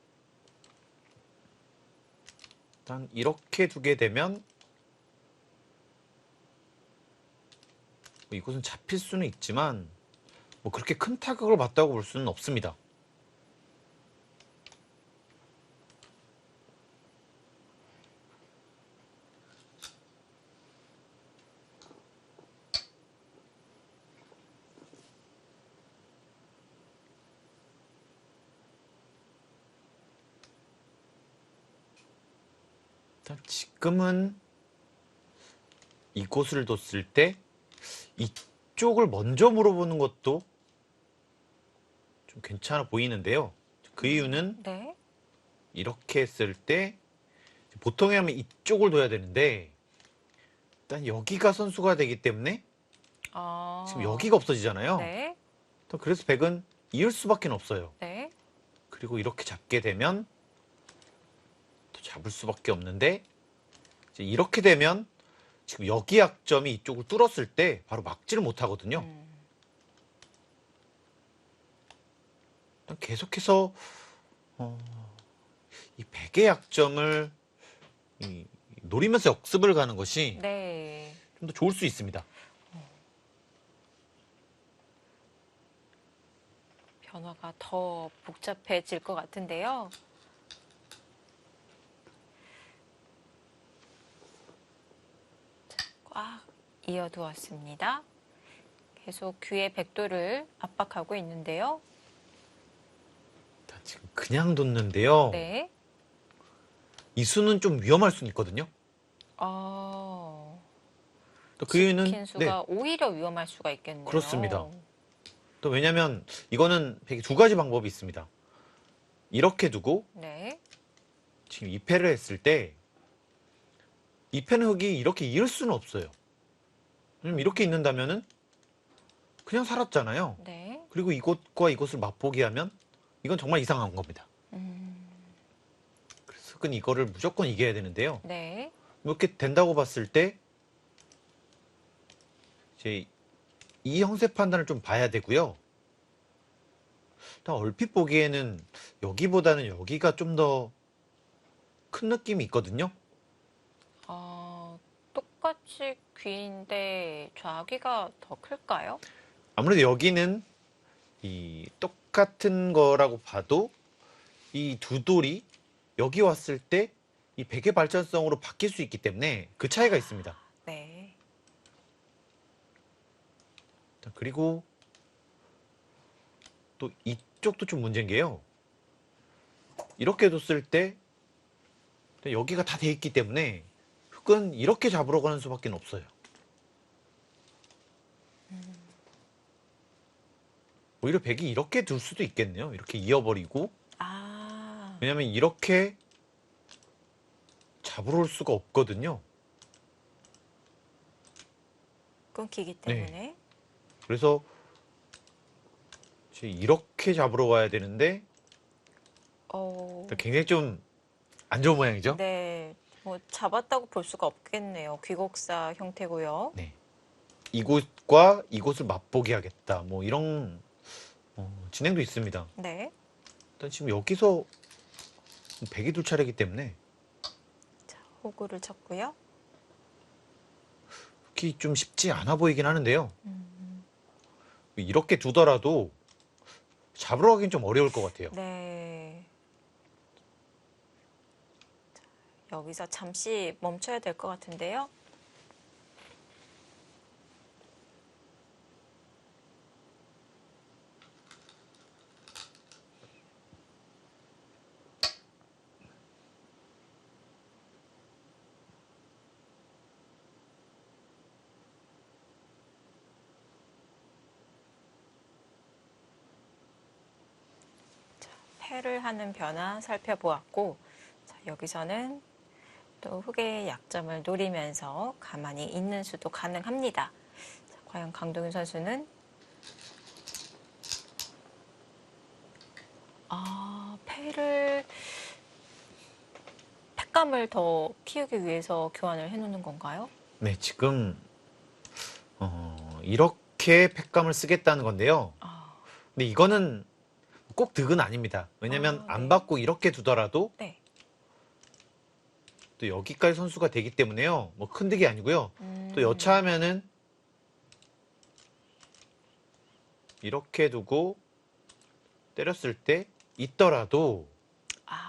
일단 이렇게 두게 되면 뭐 이곳은 잡힐 수는 있지만 뭐 그렇게 큰 타격을 받다고 볼 수는 없습니다. 일단 지금은 이곳을 뒀을 때 이쪽을 먼저 물어보는 것도 좀 괜찮아 보이는데요. 그 이유는 네. 이렇게 했을 때 보통이라면 이쪽을 둬야 되는데 일단 여기가 선수가 되기 때문에 지금 여기가 없어지잖아요. 네. 그래서 백은 이을 수밖에 없어요. 네. 그리고 이렇게 잡게 되면 또 잡을 수밖에 없는데 이제 이렇게 되면 지금 여기 약점이 이쪽을 뚫었을 때 바로 막지를 못하거든요. 계속해서 이 백의 약점을 노리면서 역습을 가는 것이 네. 좀 더 좋을 수 있습니다. 변화가 더 복잡해질 것 같은데요. 이어두었습니다. 계속 귀의 백도를 압박하고 있는데요. 자, 지금 그냥 뒀는데요. 네. 이 수는 좀 위험할 수는 있거든요. 또 그 이유는 치킨 수가 오히려 위험할 수가 있겠네요. 그렇습니다. 또 왜냐면 이거는 두 가지 방법이 있습니다. 이렇게 두고 네. 지금 2패를 했을 때 2패는 흙이 이렇게 이을 수는 없어요. 왜냐면 이렇게 있는다면은 그냥 살았잖아요. 네. 그리고 이것과 이것을 맛보기 하면 이건 정말 이상한 겁니다. 그래서 흙은 이거를 무조건 이겨야 되는데요. 네. 이렇게 된다고 봤을 때 이제 이 형세 판단을 좀 봐야 되고요. 일단 얼핏 보기에는 여기보다는 여기가 좀 더 큰 느낌이 있거든요. 똑같이 귀인데 좌귀가 더 클까요? 아무래도 여기는 이 똑같은 거라고 봐도 이 두 돌이 여기 왔을 때 이 베개 발전성으로 바뀔 수 있기 때문에 그 차이가 있습니다. 네. 자, 그리고 또 이쪽도 좀 문제인 게요. 이렇게 뒀을 때 여기가 다 돼 있기 때문에 흙은 이렇게 잡으러 가는 수밖에 없어요. 오히려 백이 이렇게 둘 수도 있겠네요. 이렇게 이어버리고. 왜냐면 이렇게 잡으러 올 수가 없거든요. 끊기기 때문에. 그래서 이제 이렇게 잡으러 가야 되는데 굉장히 좀 안 좋은 모양이죠. 네. 뭐 잡았다고 볼 수가 없겠네요. 귀곡사 형태고요. 네. 이곳과 이곳을 맛보게 하겠다. 뭐 이런 진행도 있습니다. 네. 일단 지금 여기서 백이 둘 차례이기 때문에 자, 호구를 쳤고요. 흙이 좀 쉽지 않아 보이긴 하는데요. 이렇게 두더라도 잡으러 가긴 좀 어려울 것 같아요. 네. 자, 여기서 잠시 멈춰야 될 것 같은데요. 패를 하는 변화 살펴보았고, 자, 여기서는 또 흙의 약점을 노리면서 가만히 있는 수도 가능합니다. 자, 과연 강동윤 선수는 팩감을 더 키우기 위해서 교환을 해놓는 건가요? 네, 지금 이렇게 팩감을 쓰겠다는 건데요. 근데 이거는 꼭 득은 아닙니다. 왜냐면 네. 안 받고 이렇게 두더라도 네. 또 여기까지 선수가 되기 때문에요. 뭐 큰 득이 아니고요. 또 여차하면은 이렇게 두고 때렸을 때 있더라도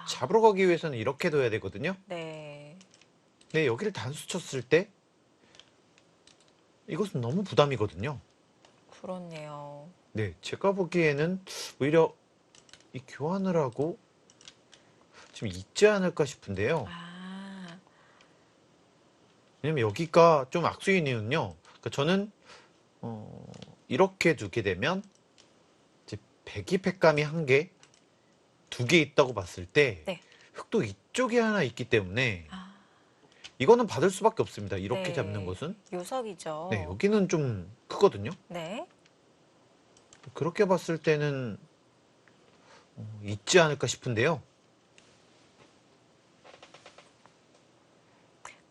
잡으러 가기 위해서는 이렇게 둬야 되거든요. 네. 근데 여기를 단수 쳤을 때 이것은 너무 부담이거든요. 그렇네요. 네, 제가 보기에는 오히려 이 교환을 하고 지금 있지 않을까 싶은데요. 왜냐면 여기가 좀 악수인 이유는요. 그러니까 저는 이렇게 두게 되면 이제 배기 팩감이 한 개, 두 개 있다고 봤을 때 네. 흙도 이쪽에 하나 있기 때문에 이거는 받을 수밖에 없습니다. 이렇게 네. 잡는 것은. 요석이죠. 네, 여기는 좀 크거든요. 네. 그렇게 봤을 때는 있지 않을까 싶은데요.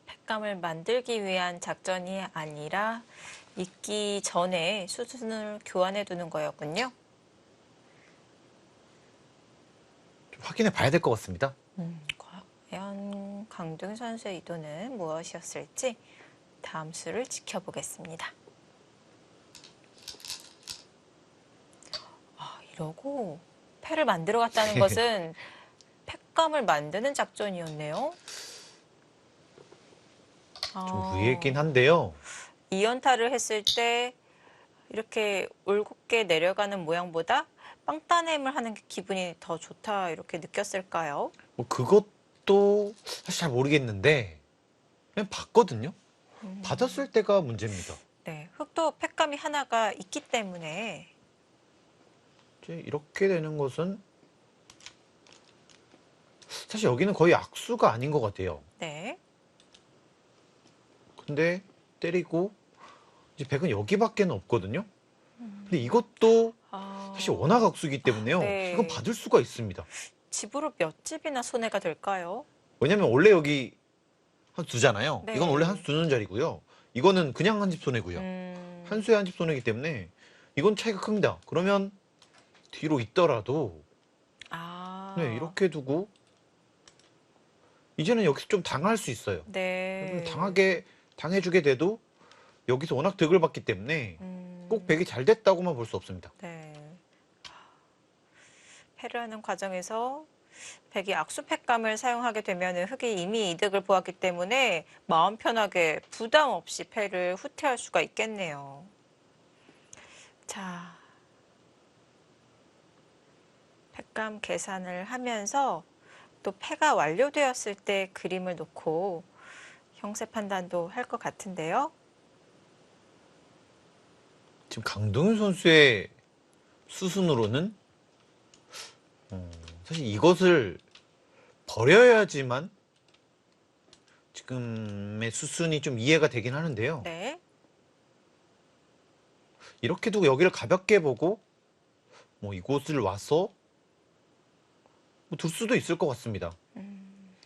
팩감을 만들기 위한 작전이 아니라 익기 전에 수순을 교환해 두는 거였군요. 좀 확인해 봐야 될 것 같습니다. 과연 강동윤 선수의 의도는 무엇이었을지 다음 수를 지켜보겠습니다. 이러고 패를 만들어 갔다는 것은 팩감을 만드는 작전이었네요. 좀 의외이긴 한데요. 2연타를 했을 때 이렇게 올곧게 내려가는 모양보다 빵따냄을 하는 게 기분이 더 좋다 이렇게 느꼈을까요? 뭐 그것도 사실 잘 모르겠는데 그냥 봤거든요. 받았을 때가 문제입니다. 네, 흑도 팩감이 하나가 있기 때문에 이제 이렇게 되는 것은 사실 여기는 거의 악수가 아닌 것 같아요. 네, 근데 때리고 이제 백은 여기밖에는 없거든요. 근데 이것도 사실 워낙 악수기 때문에요. 네. 이건 받을 수가 있습니다. 집으로 몇 집이나 손해가 될까요? 왜냐면 원래 여기 한 수 두잖아요. 네. 이건 원래 한 수 두는 자리고요. 이거는 그냥 한 집 손해고요. 한 수에 한 집 손해이기 때문에 이건 차이가 큽니다. 그러면 뒤로 있더라도 네, 이렇게 두고 이제는 여기서 좀 당할 수 있어요. 네. 좀 당해주게 돼도 여기서 워낙 득을 받기 때문에 꼭 백이 잘 됐다고만 볼 수 없습니다. 네. 패를 하는 과정에서 백이 악수팩감을 사용하게 되면 흑이 이미 이득을 보았기 때문에 마음 편하게 부담 없이 패를 후퇴할 수가 있겠네요. 자, 팩감 계산을 하면서 또 패가 완료되었을 때 그림을 놓고 형세 판단도 할 것 같은데요. 지금 강동윤 선수의 수순으로는 사실 이것을 버려야지만 지금의 수순이 좀 이해가 되긴 하는데요. 네. 이렇게 두고 여기를 가볍게 보고 뭐 이곳을 와서 뭐둘 수도 있을 것 같습니다.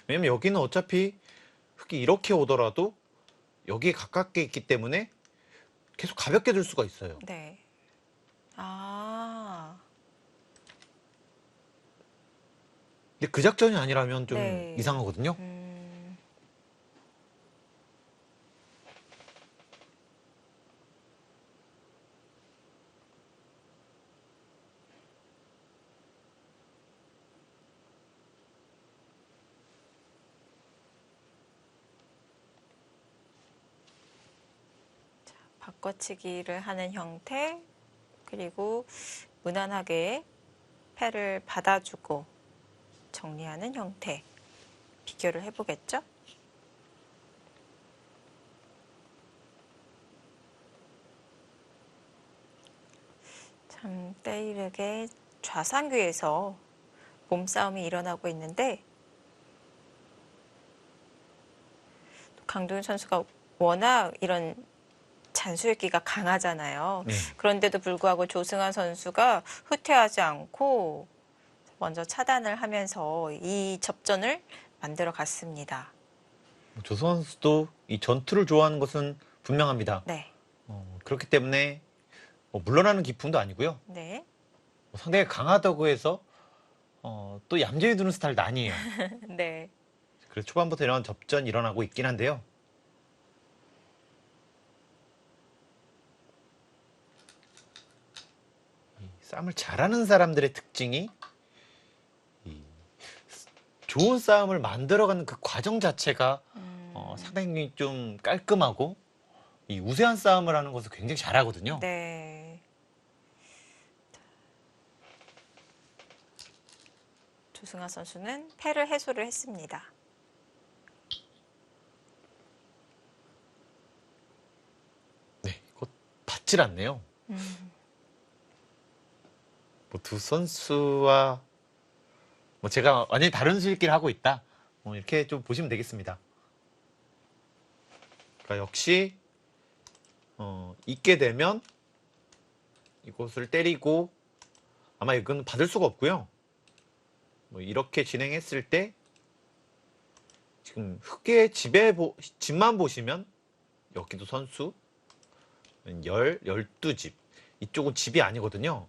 왜냐면 여기는 어차피 흙이 이렇게 오더라도 여기에 가깝게 있기 때문에 계속 가볍게 둘 수가 있어요. 네. 아. 근데 그 작전이 아니라면 좀 네. 이상하거든요. 바꿔치기를 하는 형태, 그리고 무난하게 패를 받아주고 정리하는 형태 비교를 해보겠죠? 참 때이르게 좌상귀에서 몸싸움이 일어나고 있는데 강도윤 선수가 워낙 이런 잔수획기가 강하잖아요. 네. 그런데도 불구하고 조승환 선수가 후퇴하지 않고 먼저 차단을 하면서 이 접전을 만들어 갔습니다. 조선 선수도 이 전투를 좋아하는 것은 분명합니다. 네, 그렇기 때문에 물러나는 기풍도 아니고요. 네, 상당히 강하다고 해서 또 얌전히 두는 스타일도 아니에요. 네. 그래서 초반부터 이런 접전이 일어나고 있긴 한데요. 이 싸움을 잘하는 사람들의 특징이 이 좋은 싸움을 만들어가는 그 과정 자체가 상당히 좀 깔끔하고 이 우세한 싸움을 하는 것을 굉장히 잘하거든요. 네. 조승환 선수는 패를 해소를 했습니다. 네, 이거 받질 않네요. 뭐 두 선수와 뭐 제가 완전히 다른 수익기를 하고 있다. 이렇게 좀 보시면 되겠습니다. 그러니까 역시 있게 되면 이곳을 때리고 아마 이건 받을 수가 없고요. 뭐 이렇게 진행했을 때 지금 흑의 집만 보시면 여기도 선수 12집 이쪽은 집이 아니거든요.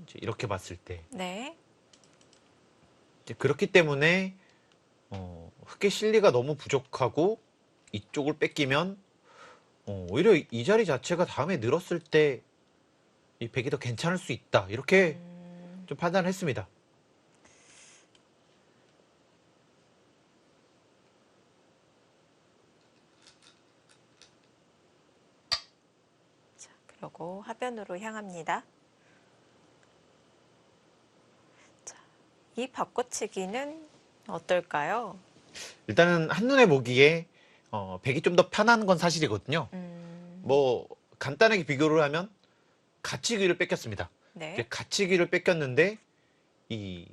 이제 이렇게 봤을 때 네, 이제 그렇기 때문에 흑의 실리가 너무 부족하고 이쪽을 뺏기면 오히려 이 자리 자체가 다음에 늘었을 때 이 백이 더 괜찮을 수 있다 이렇게 좀 판단을 했습니다. 그리고 하변으로 향합니다. 자, 이 바꿔치기는 어떨까요? 일단은 한눈에 보기에 백이 좀 더 편한 건 사실이거든요. 뭐 간단하게 비교를 하면 가치기를 뺏겼습니다. 네. 가치기를 뺏겼는데 이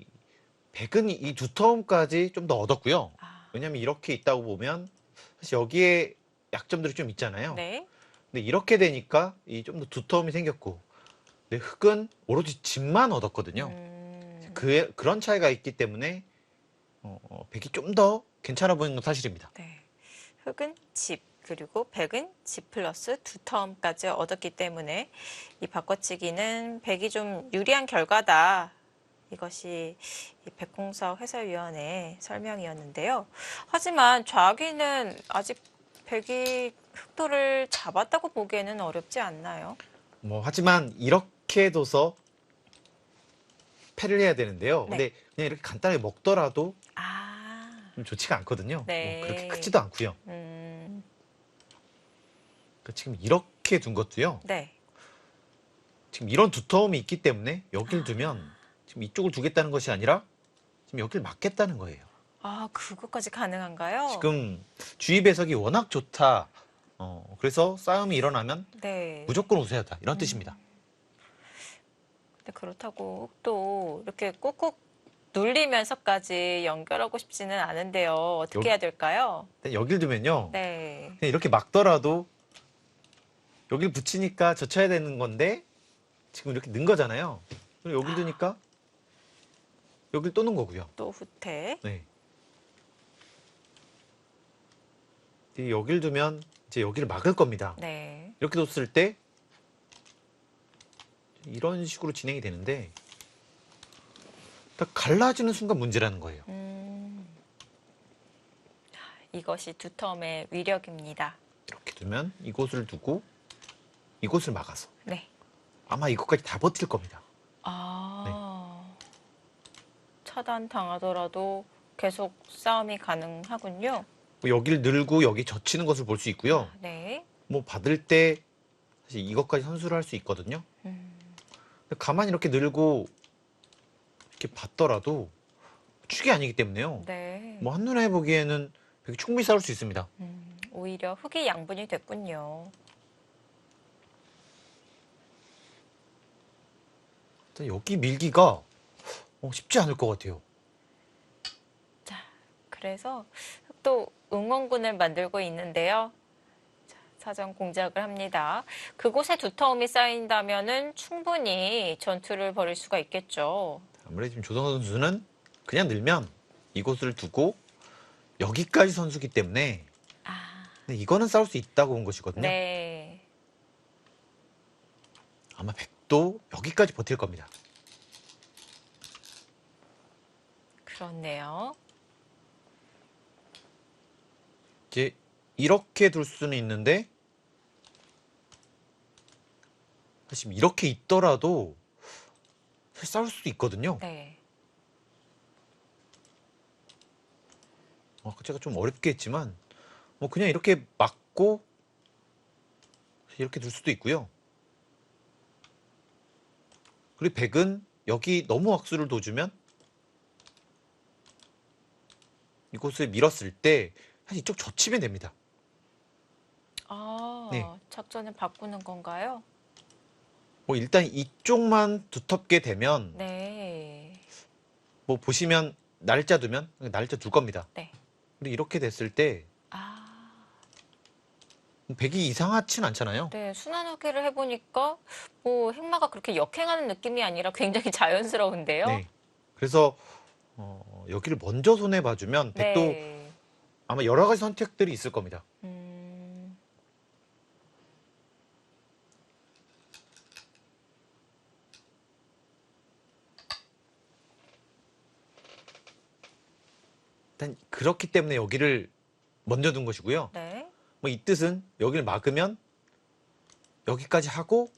백은 이 두터움까지 좀 더 얻었고요. 아, 왜냐면 이렇게 있다고 보면 사실 여기에 약점들이 좀 있잖아요. 네. 근데 이렇게 되니까 이 좀 더 두터움이 생겼고, 근데 흑은 오로지 집만 얻었거든요. 그런 차이가 있기 때문에 백이 좀 더 괜찮아 보이는 건 사실입니다. 네. 흑은 집, 그리고 백은 집 플러스 두터움까지 얻었기 때문에 이 바꿔치기는 백이 좀 유리한 결과다. 이것이 이 백공석 해설위원의 설명이었는데요. 하지만 좌기는 아직 백이 흑도를 잡았다고 보기에는 어렵지 않나요? 뭐 하지만 이렇게 둬서 패를 해야 되는데요. 네. 근데 그냥 이렇게 간단하게 먹더라도 아, 좀 좋지가 않거든요. 네. 뭐 그렇게 크지도 않고요. 그러니까 지금 이렇게 둔 것도요. 네. 지금 이런 두터움이 있기 때문에 여길 두면 지금 이쪽을 두겠다는 것이 아니라 지금 여길 막겠다는 거예요. 아, 그것까지 가능한가요? 지금 주의 배석이 워낙 좋다. 그래서 싸움이 일어나면 네. 무조건 우세야 한다. 이런 뜻입니다. 근데 그렇다고 또 이렇게 꾹꾹 눌리면서까지 연결하고 싶지는 않은데요. 어떻게 해야 될까요? 근데 여길 두면요. 네. 그냥 이렇게 막더라도 여길 붙이니까 젖혀야 되는 건데 지금 이렇게 넣은 거잖아요. 그럼 여길 두니까 여길 또 넣은 거고요. 또 후퇴. 네. 근데 여길 두면 이제 여기를 막을 겁니다. 네. 이렇게 뒀을 때 이런 식으로 진행이 되는데 딱 갈라지는 순간 문제라는 거예요. 이것이 두텀의 위력입니다. 이렇게 두면 이곳을 두고 이곳을 막아서 네. 아마 이것까지 다 버틸 겁니다. 아, 차단 당하더라도 계속 싸움이 가능하군요. 뭐 여기를 늘고 여기 젖히는 것을 볼 수 있고요. 네. 뭐 받을 때 사실 이것까지 선수를 할 수 있거든요. 근데 가만히 이렇게 늘고 이렇게 받더라도 축이 아니기 때문에요. 네. 뭐 한눈에 보기에는 되게 충분히 싸울 수 있습니다. 오히려 흑이 양분이 됐군요. 일단 여기 밀기가 쉽지 않을 것 같아요. 자, 그래서 흑도 응원군을 만들고 있는데요. 자, 사전 공작을 합니다. 그곳에 두터움이 쌓인다면은 충분히 전투를 벌일 수가 있겠죠. 아무래도 지금 조성호 선수는 그냥 늘면 이곳을 두고 여기까지 선수기 때문에 근데 이거는 싸울 수 있다고 본 것이거든요. 네. 아마 백도 여기까지 버틸 겁니다. 그렇네요. 이제 이렇게 둘 수는 있는데 사실 이렇게 있더라도 사실 싸울 수도 있거든요. 네. 제가 좀 어렵게 했지만 뭐 그냥 이렇게 막고 이렇게 둘 수도 있고요. 그리고 백은 여기 너무 악수를 둬주면 이곳을 밀었을 때 사실 이쪽 젖히면 됩니다. 아, 네. 작전을 바꾸는 건가요? 뭐 일단 이쪽만 두텁게 되면 네. 뭐 보시면 날짜 두면 날짜 둘 겁니다. 네. 근데 이렇게 됐을 때 아, 백이 이상하진 않잖아요. 네. 순환호기를 해보니까 뭐 흑마가 그렇게 역행하는 느낌이 아니라 굉장히 자연스러운데요. 네. 그래서 여기를 먼저 손해 봐주면 백도 네. 아마 여러 가지 선택들이 있을 겁니다. 일단 그렇기 때문에 여기를 먼저 둔 것이고요. 네. 뭐 이 뜻은 여기를 막으면 여기까지 하고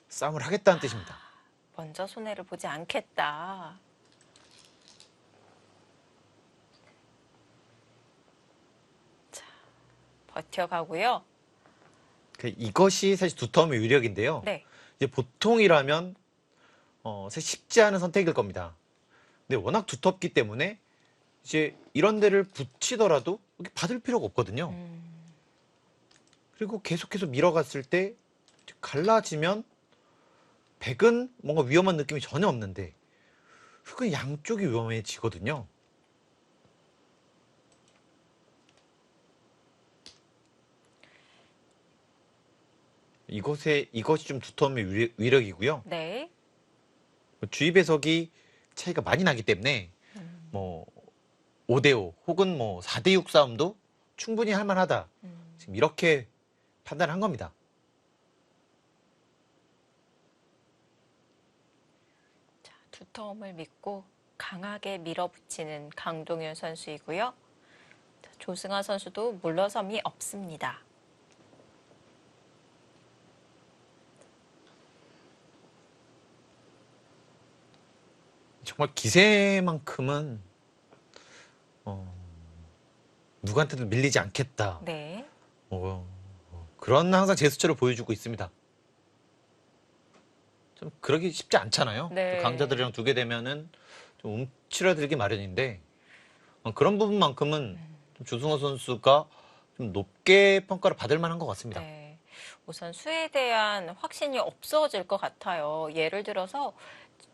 싸움을 하겠다는 뜻입니다. 먼저 손해를 보지 않겠다. 자, 버텨가고요. 이것이 사실 두터움의 위력인데요. 네. 이제 보통이라면 사실 쉽지 않은 선택일 겁니다. 근데 워낙 두텁기 때문에 이제 이런 데를 붙이더라도 이렇게 받을 필요가 없거든요. 그리고 계속해서 밀어갔을 때 갈라지면 백은 뭔가 위험한 느낌이 전혀 없는데 흙은 양쪽이 위험해지거든요. 이것이 좀 두터움의 위력이고요. 네. 주의 배석이 차이가 많이 나기 때문에 뭐 5대5 혹은 뭐 4대6 싸움도 충분히 할 만하다. 지금 이렇게 판단한 겁니다. 자, 두터움을 믿고 강하게 밀어붙이는 강동윤 선수이고요. 자, 조승아 선수도 물러섬이 없습니다. 정말 기세만큼은 누구한테도 밀리지 않겠다. 네. 그런 항상 제스처를 보여주고 있습니다. 좀 그러기 쉽지 않잖아요. 네. 강자들이랑 두게 되면은 좀 움츠러들기 마련인데 그런 부분만큼은 좀 조승호 선수가 좀 높게 평가를 받을 만한 것 같습니다. 네. 우선 수에 대한 확신이 없어질 것 같아요. 예를 들어서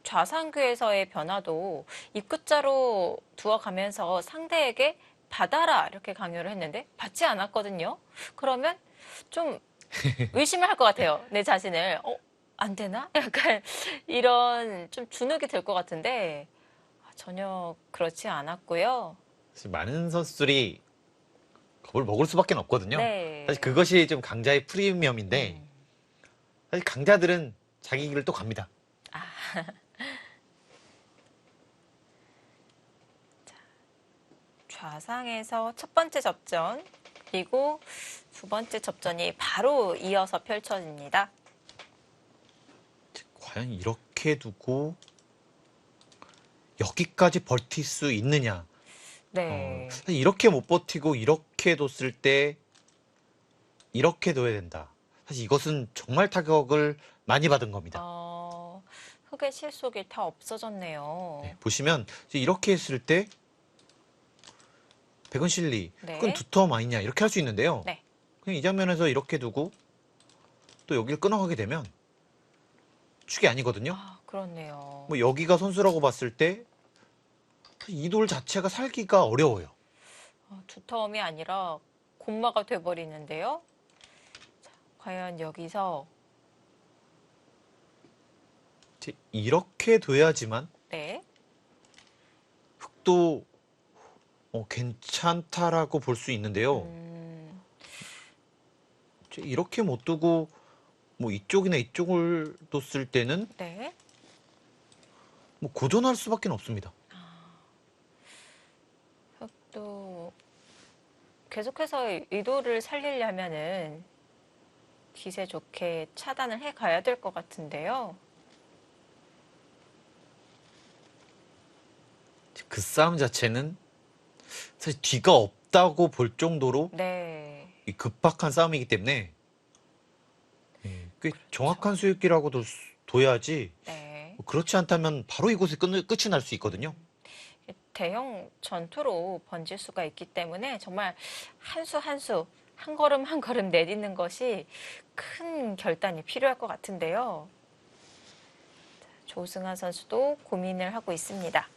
좌상규에서의 변화도 입구자로 두어가면서 상대에게 받아라 이렇게 강요를 했는데 받지 않았거든요. 그러면 좀 의심을 할 것 같아요. 내 자신을. 안 되나? 약간 이런 좀 주눅이 들 것 같은데 전혀 그렇지 않았고요. 사실 많은 선수들이 겁을 먹을 수밖에 없거든요. 네. 사실 그것이 좀 강자의 프리미엄인데 사실 강자들은 자기 길을 또 갑니다. 좌상에서 첫 번째 접전, 그리고 두 번째 접전이 바로 이어서 펼쳐집니다. 과연 이렇게 두고 여기까지 버틸 수 있느냐. 네. 사실 이렇게 못 버티고 이렇게 뒀을 때 이렇게 둬야 된다. 사실 이것은 정말 타격을 많이 받은 겁니다. 흙의 실속이 다 없어졌네요. 네, 보시면 이제 이렇게 했을 때 백은실리, 네. 흙은 두터움 아니냐 이렇게 할 수 있는데요. 네. 그냥 이 장면에서 이렇게 두고 또 여기를 끊어가게 되면 축이 아니거든요. 그렇네요. 뭐 여기가 선수라고 봤을 때 이 돌 자체가 살기가 어려워요. 두터움이 아니라 곤마가 돼버리는데요. 자, 과연 여기서 이제 이렇게 둬야지만 네. 흙도 괜찮다라고 볼 수 있는데요. 이제 이렇게 못 두고 뭐 이쪽이나 이쪽을 뒀을 때는 네. 뭐 고전할 수밖에 없습니다. 흙도 계속해서 의도를 살리려면은 기세 좋게 차단을 해 가야 될 것 같은데요. 그 싸움 자체는 사실 뒤가 없다고 볼 정도로 네. 이 급박한 싸움이기 때문에 꽤 정확한 수익기라고 둬야지 네. 그렇지 않다면 바로 이곳에 끝이 날 수 있거든요. 대형 전투로 번질 수가 있기 때문에 정말 한 수 한 수, 한 걸음 한 걸음 내딛는 것이 큰 결단이 필요할 것 같은데요. 조승아 선수도 고민을 하고 있습니다.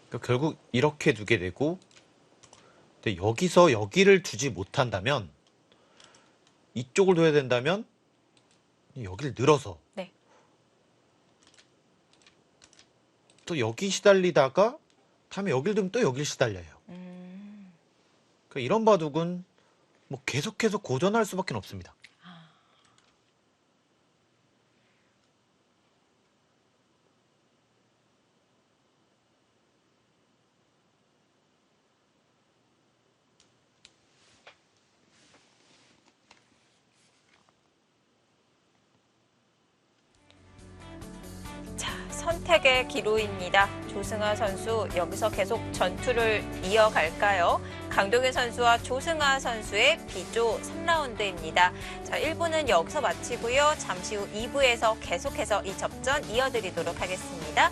그러니까 결국 이렇게 두게 되고 근데 여기서 여기를 두지 못한다면 이쪽을 둬야 된다면 여기를 늘어서 네. 또 여기 시달리다가 다음에 여기를 두면 또 여길 시달려요. 그러니까 이런 바둑은 뭐 계속해서 고전할 수밖에 없습니다. 선택의 기로입니다. 조승아 선수 여기서 계속 전투를 이어갈까요? 강동현 선수와 조승아 선수의 B조 3라운드입니다. 자, 1부는 여기서 마치고요. 잠시 후 2부에서 계속해서 이 접전 이어드리도록 하겠습니다.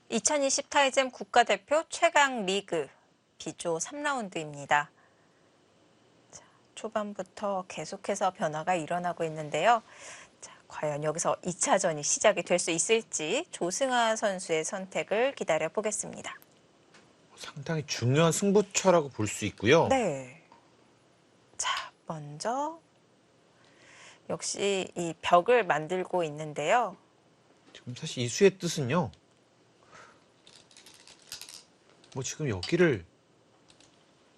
(2020) 타이젠 국가대표 최강 리그 B조 3라운드입니다. 자, 초반부터 계속해서 변화가 일어나고 있는데요. 자, 과연 여기서 2차전이 시작이 될 수 있을지 조승아 선수의 선택을 기다려 보겠습니다. 상당히 중요한 승부처라고 볼 수 있고요. 네. 자, 먼저 역시 이 벽을 만들고 있는데요. 지금 사실 이수의 뜻은요. 뭐 지금 여기를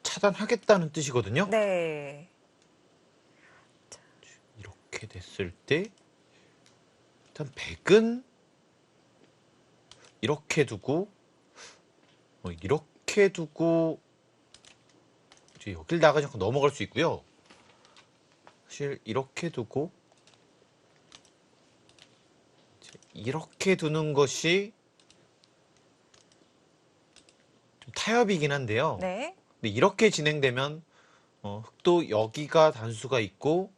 차단하겠다는 뜻이거든요. 네. 이렇게 됐을 때 일단 백은 이렇게 두고 이렇게 두고 이제 여길 나가지 않고 넘어갈 수 있고요. 사실 이렇게 두고 이렇게 두는 것이 좀 타협이긴 한데요. 네. 근데 이렇게 진행되면 흑도 여기가 단수가 있고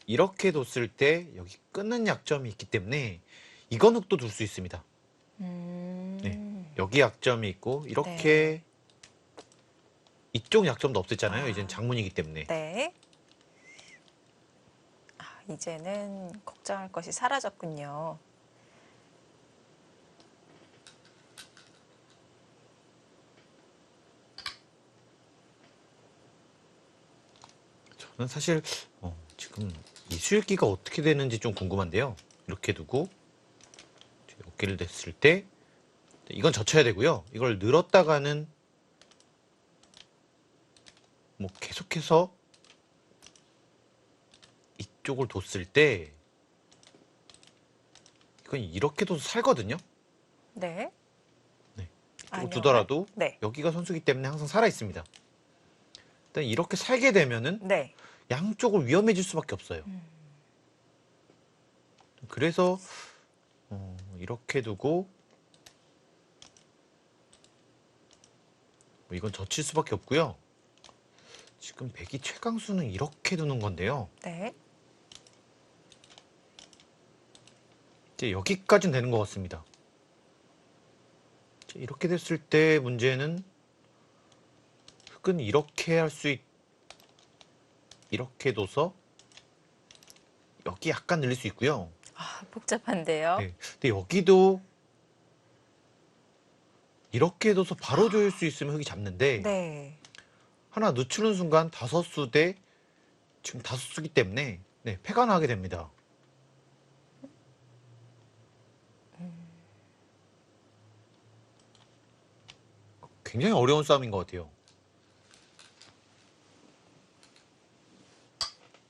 이렇게 뒀을 때 여기 끊는 약점이 있기 때문에 이건 흑도 둘 수 있습니다. 네, 여기 약점이 있고 이렇게 이쪽 약점도 없앴잖아요. 이젠 장문이기 때문에. 네. 아, 이제는 걱정할 것이 사라졌군요. 저는 사실 지금 이수일기가 어떻게 되는지 좀 궁금한데요. 이렇게 두고 어깨를 댔을 때 이건 젖혀야 되고요. 이걸 늘었다가는 뭐 계속해서 이쪽을 뒀을 때 이건 이렇게 둬서 살거든요. 네. 네. 이쪽을 아니요. 두더라도 네. 여기가 선수기 때문에 항상 살아 있습니다. 일단 이렇게 살게 되면은 네. 양쪽을 위험해질 수밖에 없어요. 그래서 이렇게 두고 이건 젖힐 수밖에 없고요. 지금 백이 최강수는 이렇게 두는 건데요. 네. 이제 여기까지는 되는 것 같습니다. 이렇게 됐을 때 문제는 흑은 이렇게 할 수 이렇게 둬서 여기 약간 늘릴 수 있고요. 아, 복잡한데요. 네. 근데 여기도 이렇게 둬서 바로 조일 수 있으면 흑이 잡는데 네. 하나 늦추는 순간 다섯 수 대 지금 다섯 수기 때문에 네, 패가 나게 됩니다. 굉장히 어려운 싸움인 것 같아요.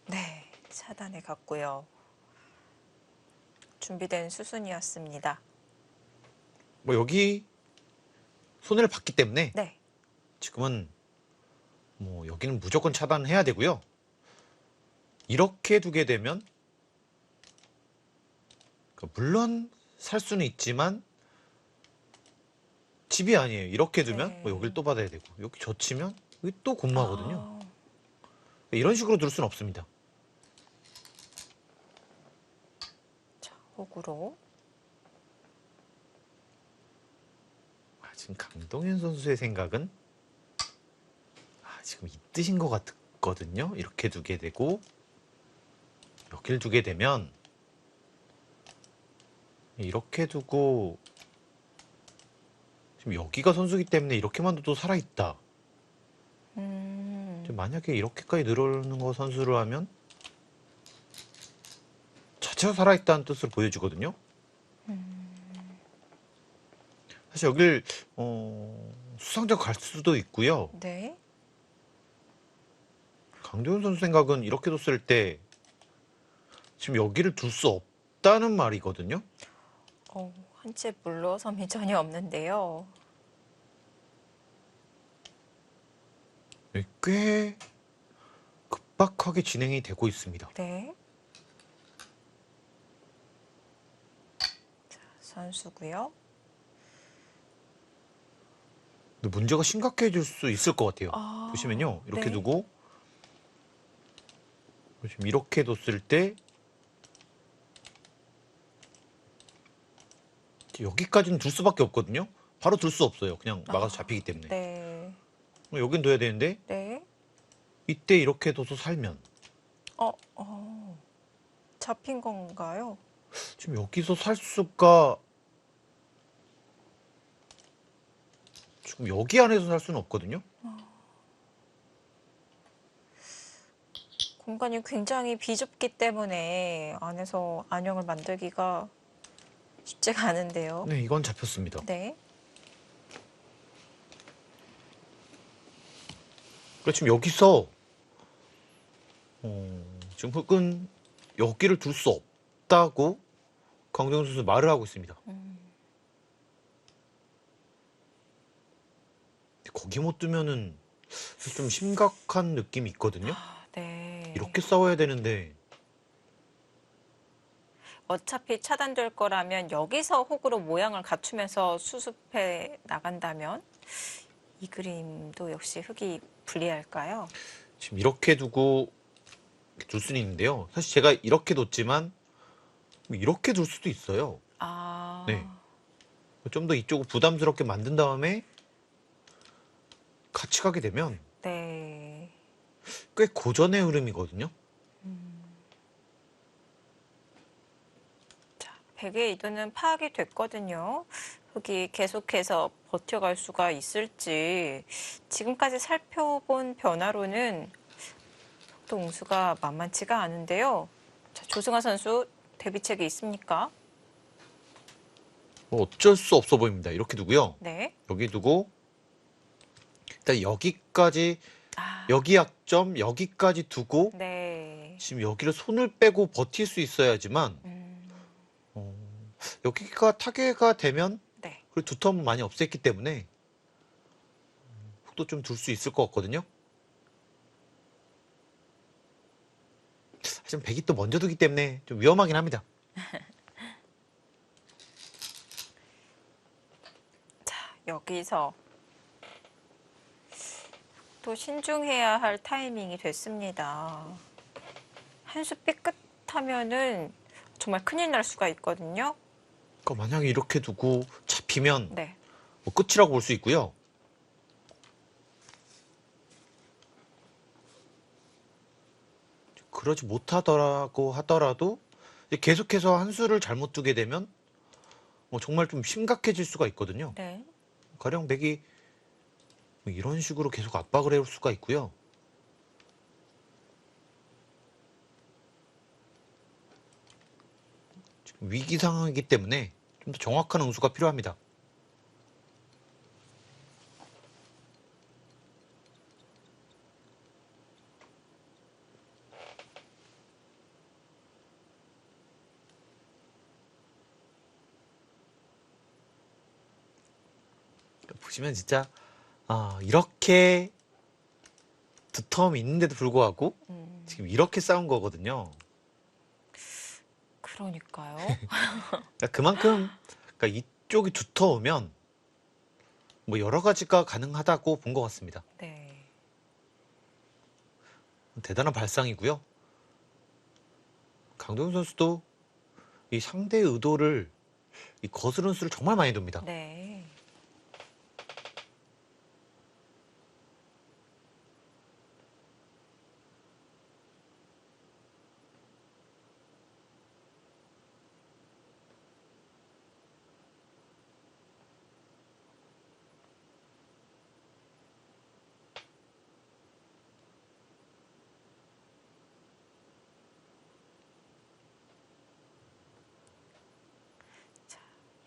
네. 차단해 갔고요. 준비된 수순이었습니다. 뭐 여기 손해를 봤기 때문에 네. 지금은 뭐 여기는 무조건 차단해야 되고요. 이렇게 두게 되면 물론 살 수는 있지만 집이 아니에요. 이렇게 두면 네. 뭐 여기를 또 받아야 되고 여기 젖히면 여기 또 곤마거든요. 아, 이런 식으로 둘 수는 없습니다. 자, 호구로. 지금 강동현 선수의 생각은 지금 이 뜻인 것 같거든요. 이렇게 두게 되고 여기를 두게 되면 이렇게 두고 지금 여기가 선수기 때문에 이렇게만 둬도 살아있다. 지금 만약에 이렇게까지 늘어오는 거 선수를 하면 자체가 살아있다는 뜻으로 보여지거든요. 사실 여길 수상자 갈 수도 있고요. 네. 강도현 선수 생각은 이렇게 뒀을 때 지금 여기를 둘 수 없다는 말이거든요. 한 채 물러섬이 전혀 없는데요. 네, 꽤 급박하게 진행이 되고 있습니다. 네. 자, 선수고요. 근데 문제가 심각해질 수 있을 것 같아요. 아, 보시면요. 이렇게 네. 두고 지금 이렇게 뒀을 때 여기까지는 둘 수밖에 없거든요. 바로 둘 수 없어요. 그냥 막아서 잡히기 때문에. 네. 여긴 둬야 되는데 네. 이때 이렇게 둬서 살면 잡힌 건가요? 지금 여기서 살 수가 지금 여기 안에서 살 수는 없거든요. 공간이 굉장히 비좁기 때문에 안에서 안형을 만들기가 쉽지가 않은데요. 네, 이건 잡혔습니다. 네. 그러니까 지금 여기서 지금 흑은 여기를 둘 수 없다고 강정호 선수 말을 하고 있습니다. 거기 못 두면은 좀 심각한 느낌이 있거든요. 네. 이렇게 싸워야 되는데 어차피 차단될 거라면 여기서 혹으로 모양을 갖추면서 수습해 나간다면 이 그림도 역시 흑이 불리할까요? 지금 이렇게 두고 둘 수는 있는데요. 사실 제가 이렇게 뒀지만 이렇게 둘 수도 있어요. 아, 네. 좀 더 이쪽을 부담스럽게 만든 다음에 같이 가게 되면 네. 꽤 고전의 흐름이거든요. 자, 백의 이도는 파악이 됐거든요. 흑이 계속해서 버텨갈 수가 있을지 지금까지 살펴본 변화로는 흑도 웅수가 만만치가 않은데요. 자, 조승아 선수 대비책이 있습니까? 어쩔 수 없어 보입니다. 이렇게 두고요. 네. 여기 두고 일단 여기까지 아, 여기 약점 여기까지 두고 네. 지금 여기를 손을 빼고 버틸 수 있어야지만 여기가 타개가 되면 네. 그리고 두텀 많이 없앴기 때문에 흑도 좀 둘 수 있을 것 같거든요. 하지만 백이 또 먼저 두기 때문에 좀 위험하긴 합니다. 자, 여기서 또 신중해야 할 타이밍이 됐습니다. 한 수 삐끗하면은 정말 큰일 날 수가 있거든요. 그러니까 만약에 이렇게 두고 잡히면 네. 뭐 끝이라고 볼 수 있고요. 그러지 못하더라고 하더라도 이제 계속해서 한 수를 잘못 두게 되면 뭐 정말 좀 심각해질 수가 있거든요. 네. 가령 백이 뭐 이런 식으로 계속 압박을 해올 수가 있고요. 지금 위기 상황이기 때문에 좀 더 정확한 응수가 필요합니다. 보시면 진짜 이렇게 두텀이 있는데도 불구하고 지금 이렇게 싸운 거거든요. 그러니까요. 그러니까 그만큼 그러니까 이쪽이 두터우면 뭐 여러 가지가 가능하다고 본 것 같습니다. 네. 대단한 발상이고요. 강동윤 선수도 이 상대의 의도를 이 거스른 수를 정말 많이 둡니다. 네.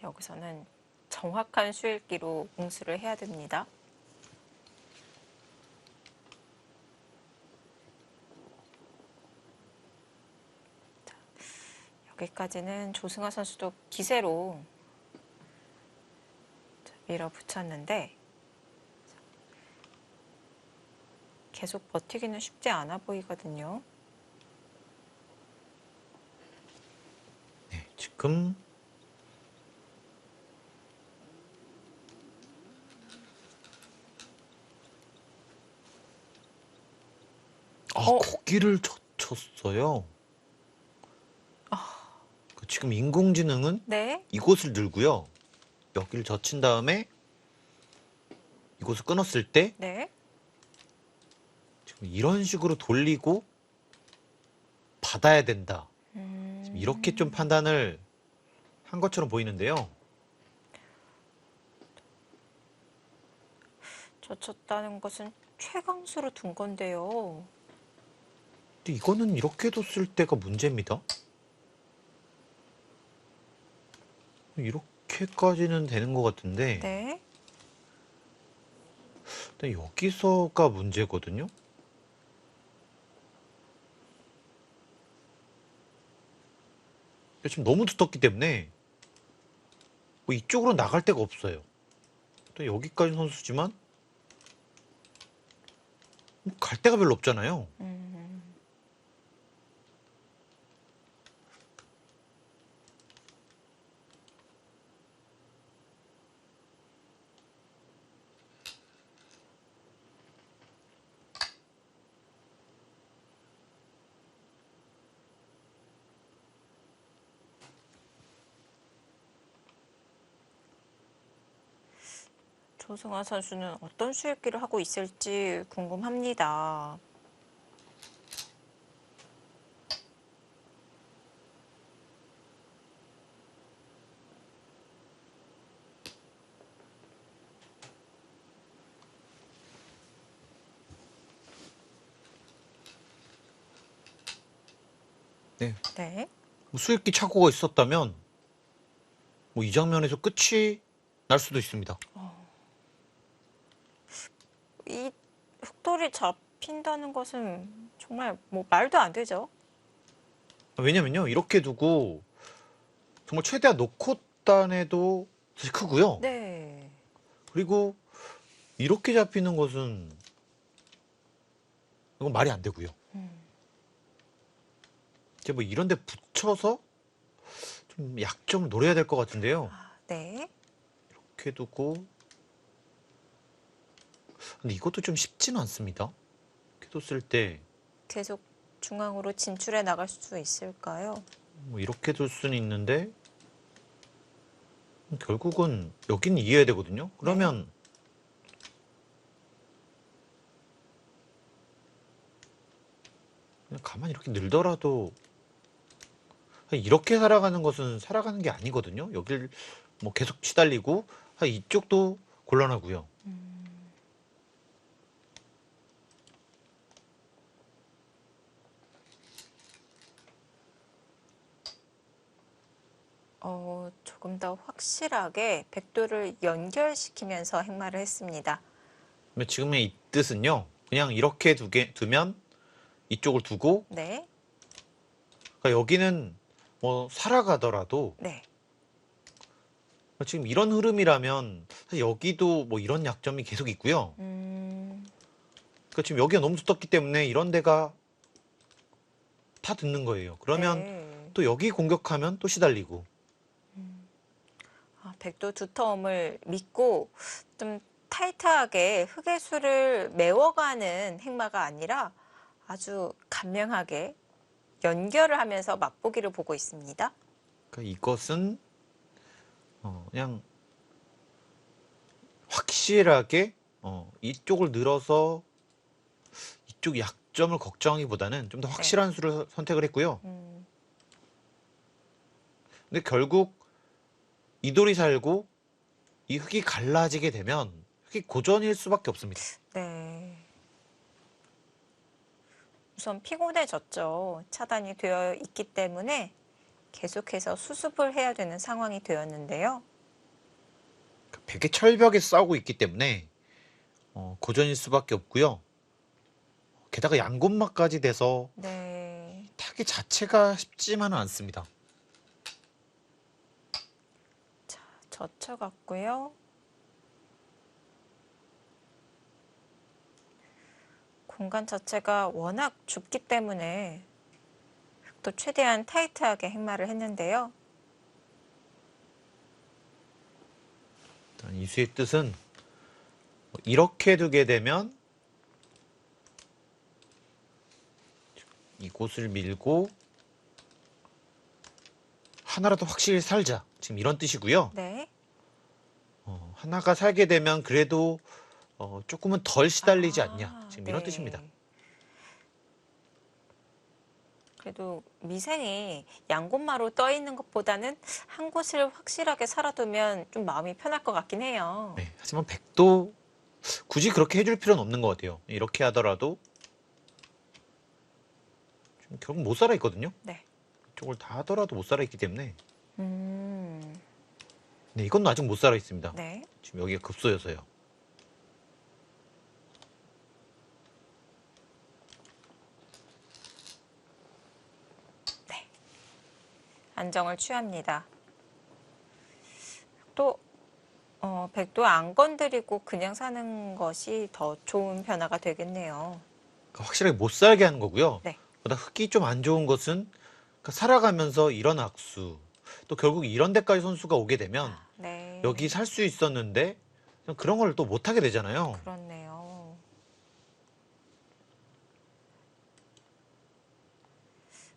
여기서는 정확한 수읽기로 응수를 해야 됩니다. 자, 여기까지는 조승아 선수도 기세로 밀어붙였는데 계속 버티기는 쉽지 않아 보이거든요. 네, 지금 고기를 젖혔어요. 지금 인공지능은 네, 이곳을 들고요. 여기를 젖힌 다음에 이곳을 끊었을 때 네. 지금 이런 식으로 돌리고 받아야 된다. 지금 이렇게 좀 판단을 한 것처럼 보이는데요. 젖혔다는 것은 최강수로 둔 건데요. 근데 이거는 이렇게 뒀을 때가 문제입니다. 이렇게까지는 되는 것 같은데 네. 근데 여기서가 문제거든요. 지금 너무 두텁기 때문에 뭐 이쪽으로 나갈 데가 없어요. 또 여기까지 선수지만 갈 데가 별로 없잖아요. 조승아 선수는 어떤 수익기를 하고 있을지 궁금합니다. 네. 네. 뭐 수익기 착오가 있었다면 뭐 이 장면에서 끝이 날 수도 있습니다. 이 흑돌이 잡힌다는 것은 정말 뭐 말도 안 되죠. 왜냐면요, 이렇게 두고 정말 최대한 놓고 단에도 사실 크고요. 네. 그리고 이렇게 잡히는 것은 이건 말이 안 되고요. 이제 뭐 이런 데 붙여서 좀 약점을 노려야 될 것 같은데요. 네. 이렇게 두고 근데 이것도 좀 쉽지는 않습니다. 이렇게 뒀을 때 계속 중앙으로 진출해 나갈 수 있을까요? 뭐 이렇게 둘 수는 있는데 결국은 여기는 이겨야 되거든요. 그러면 그냥 가만히 이렇게 늘더라도 이렇게 살아가는 것은 살아가는 게 아니거든요. 여길 뭐 계속 시달리고 이쪽도 곤란하고요. 조금 더 확실하게 백도를 연결시키면서 행마를 했습니다. 근데 지금의 이 뜻은요. 그냥 이렇게 두면 이쪽을 두고 네. 그러니까 여기는 뭐 살아가더라도 네. 지금 이런 흐름이라면 사실 여기도 뭐 이런 약점이 계속 있고요. 그러니까 지금 여기가 너무 두텁기 때문에 이런 데가 다 듣는 거예요. 그러면 네. 또 여기 공격하면 또 시달리고. 백도 두터움을 믿고 좀 타이트하게 흑의 수를 메워가는 행마가 아니라 아주 간명하게 연결을 하면서 맛보기를 보고 있습니다. 그러니까 이것은 그냥 확실하게 이쪽을 늘어서 이쪽 약점을 걱정하기보다는 좀 더 확실한 수를 선택을 했고요. 근데 결국 이 돌이 살고 이 흙이 갈라지게 되면 흙이 고전일 수밖에 없습니다. 네. 우선 피곤해졌죠. 차단이 되어 있기 때문에 계속해서 수습을 해야 되는 상황이 되었는데요. 백의 철벽에 싸우고 있기 때문에 고전일 수밖에 없고요. 게다가 양곤마까지 돼서 네. 타기 자체가 쉽지만은 않습니다. 젖혀갔고요. 공간 자체가 워낙 좁기 때문에 또 최대한 타이트하게 행마를 했는데요. 일단 이수의 뜻은 이렇게 두게 되면 이곳을 밀고 하나라도 확실히 살자. 지금 이런 뜻이고요. 네. 하나가 살게 되면 그래도 조금은 덜 시달리지 않냐. 지금 이런 네. 뜻입니다. 그래도 미생이 양곳마루 떠 있는 것보다는 한 곳을 확실하게 살아두면 좀 마음이 편할 것 같긴 해요. 네, 하지만 백도 굳이 그렇게 해줄 필요는 없는 것 같아요. 이렇게 하더라도 좀 결국 못 살아 있거든요. 네. 이쪽을 다 하더라도 못 살아 있기 때문에. 음, 네, 이건 아직 못 살아 있습니다. 네. 지금 여기가 급소여서요. 네. 안정을 취합니다. 또 백도 안 건드리고 그냥 사는 것이 더 좋은 변화가 되겠네요. 그러니까 확실하게 못 살게 하는 거고요. 네. 보다 흙이 좀 안 좋은 것은 그러니까 살아가면서 이런 악수, 또 결국 이런 데까지 선수가 오게 되면 네. 여기 살 수 있었는데 그런 걸 또 못하게 되잖아요. 그렇네요.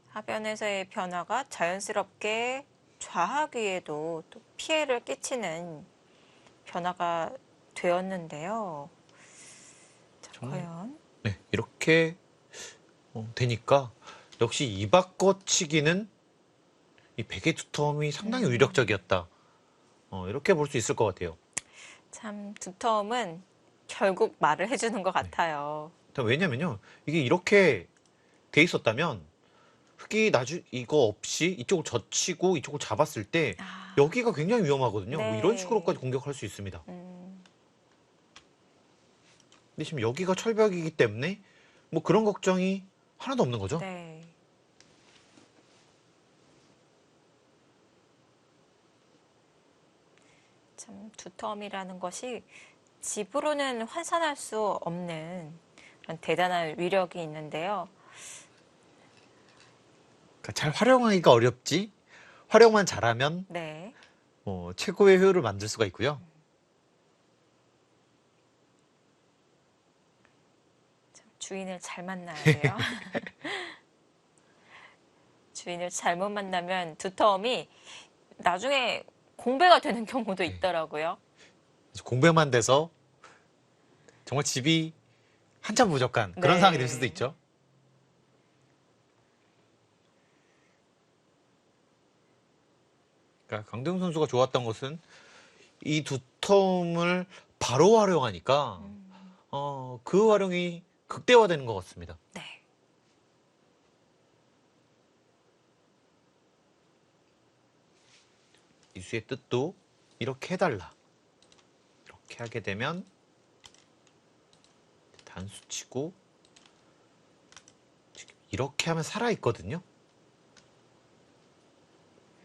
하변에서의 변화가 자연스럽게 좌하귀에도 또 피해를 끼치는 변화가 되었는데요. 자, 정말. 과연 네, 이렇게 되니까 역시 이 바꿔치기는 이 백의 두텀이 상당히 위력적이었다. 이렇게 볼 수 있을 것 같아요. 참 두텀은 결국 말을 해주는 것 같아요. 왜냐면요, 이게 이렇게 돼 있었다면 흑이 이거 없이 이쪽을 젖히고 이쪽을 잡았을 때 아, 여기가 굉장히 위험하거든요. 네. 뭐 이런 식으로까지 공격할 수 있습니다. 근데 지금 여기가 철벽이기 때문에 뭐 그런 걱정이 하나도 없는 거죠. 네. 참 두텀이라는 것이 집으로는 환산할 수 없는 그런 대단한 위력이 있는데요. 그러니까 잘 활용하기가 어렵지. 활용만 잘하면 네. 최고의 효율을 만들 수가 있고요. 참 주인을 잘 만나야 돼요. 주인을 잘못 만나면 두텀이 나중에 공배가 되는 경우도 있더라고요. 공백만 돼서 정말 집이 한참 부족한 그런 네. 상황이 될 수도 있죠. 그러니까 강대웅 선수가 좋았던 것은 이 두 텀을 바로 활용하니까 그 활용이 극대화되는 것 같습니다. 네. 이수의 뜻도 이렇게 해달라. 이렇게 하게 되면 단수 치고 지금 이렇게 하면 살아있거든요.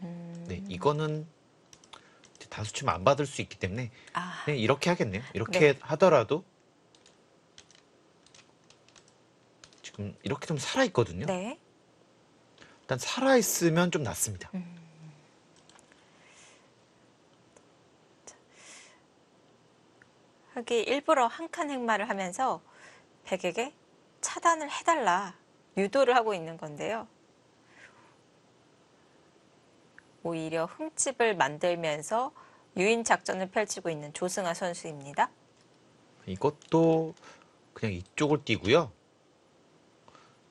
네, 이거는 단수 치면 안 받을 수 있기 때문에 아, 네, 이렇게 하겠네요. 이렇게 네. 하더라도 지금 이렇게 좀 살아있거든요. 네. 일단 살아있으면 좀 낫습니다. 흑이 일부러 한 칸 행마를 하면서 백에게 차단을 해달라 유도를 하고 있는 건데요. 오히려 흠집을 만들면서 유인 작전을 펼치고 있는 조승아 선수입니다. 이것도 그냥 이쪽을 띄고요.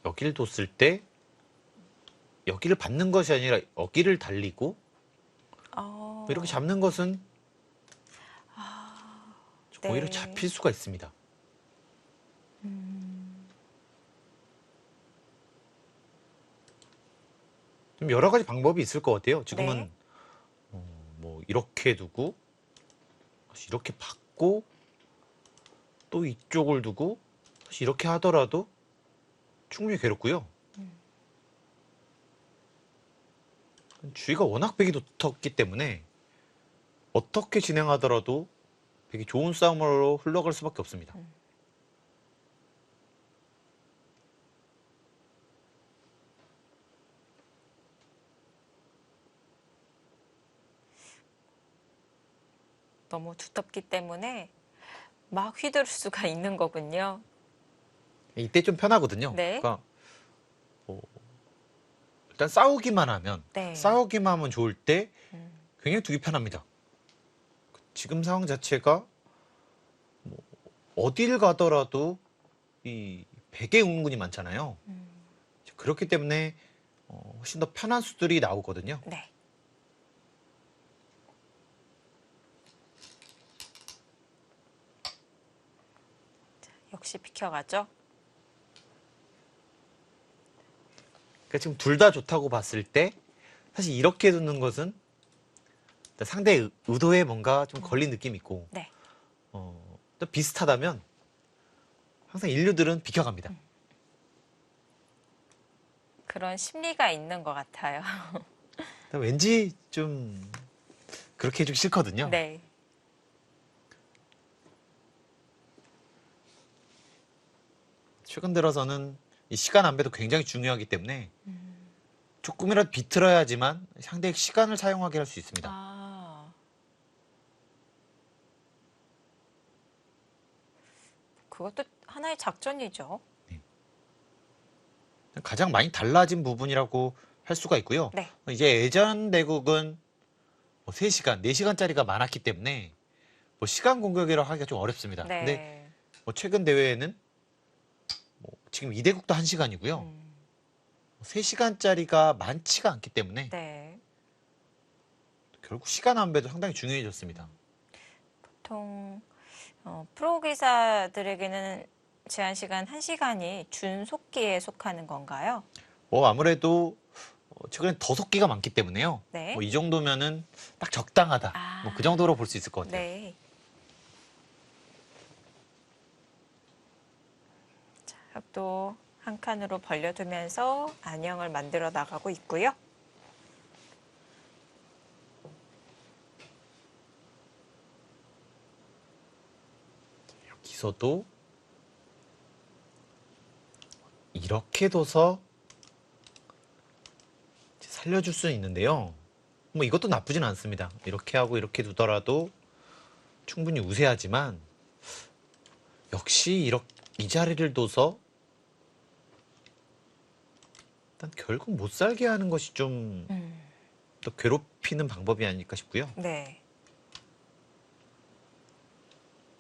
여기를 뒀을 때 여기를 받는 것이 아니라 여기를 달리고 이렇게 잡는 것은 좀 오히려 네. 잡힐 수가 있습니다. 좀 여러 가지 방법이 있을 것 같아요. 지금은 네. 뭐 이렇게 두고 다시 이렇게 받고 또 이쪽을 두고 다시 이렇게 하더라도 충분히 괴롭고요. 주위가 워낙 백이 붙었기 때문에 어떻게 진행하더라도 되게 좋은 싸움으로 흘러갈 수밖에 없습니다. 너무 두텁기 때문에 막 휘두를 수가 있는 거군요. 이때 좀 편하거든요. 네. 그러니까 뭐 일단 싸우기만 하면 네. 싸우기만 하면 좋을 때 음. 굉장히 두기 편합니다. 지금 상황 자체가 뭐 어딜 가더라도 이 백의 운군이 많잖아요. 그렇기 때문에 훨씬 더 편한 수들이 나오거든요. 네. 자, 역시 비켜가죠. 그러니까 지금 둘 다 좋다고 봤을 때 사실 이렇게 두는 것은 일단 상대의 의도에 뭔가 좀 걸린 느낌이 있고 네. 또 비슷하다면 항상 인류들은 비켜갑니다. 그런 심리가 있는 것 같아요. 왠지 좀 그렇게 해주기 싫거든요. 네. 최근 들어서는 이 시간 안배도 굉장히 중요하기 때문에 조금이라도 비틀어야지만 상대의 시간을 사용하게 할 수 있습니다. 아. 그것도 하나의 작전이죠. 가장 많이 달라진 부분이라고 할 수가 있고요. 네. 이제 예전 대국은 뭐 3시간, 4시간짜리가 많았기 때문에 뭐 시간 공격이라고 하기가 좀 어렵습니다. 네. 근데 뭐 최근 대회에는 뭐 지금 이 대국도 1시간이고요. 음. 3시간짜리가 많지가 않기 때문에 네. 결국 시간 안배도 상당히 중요해졌습니다. 보통 프로 기사들에게는 제한 시간 1시간이 준속기에 속하는 건가요? 뭐 아무래도 최근에 더 속기가 많기 때문에요. 네. 뭐 이 정도면은 딱 적당하다. 아. 뭐 그 정도로 볼 수 있을 것 같아요. 네. 자, 또 한 칸으로 벌려두면서 안형을 만들어 나가고 있고요. 여기서도 이렇게 둬서 살려줄 수는 있는데요. 뭐 이것도 나쁘진 않습니다. 이렇게 하고 이렇게 두더라도 충분히 우세하지만 역시 이 자리를 둬서 일단 결국 못 살게 하는 것이 좀 더 괴롭히는 방법이 아닐까 싶고요. 네.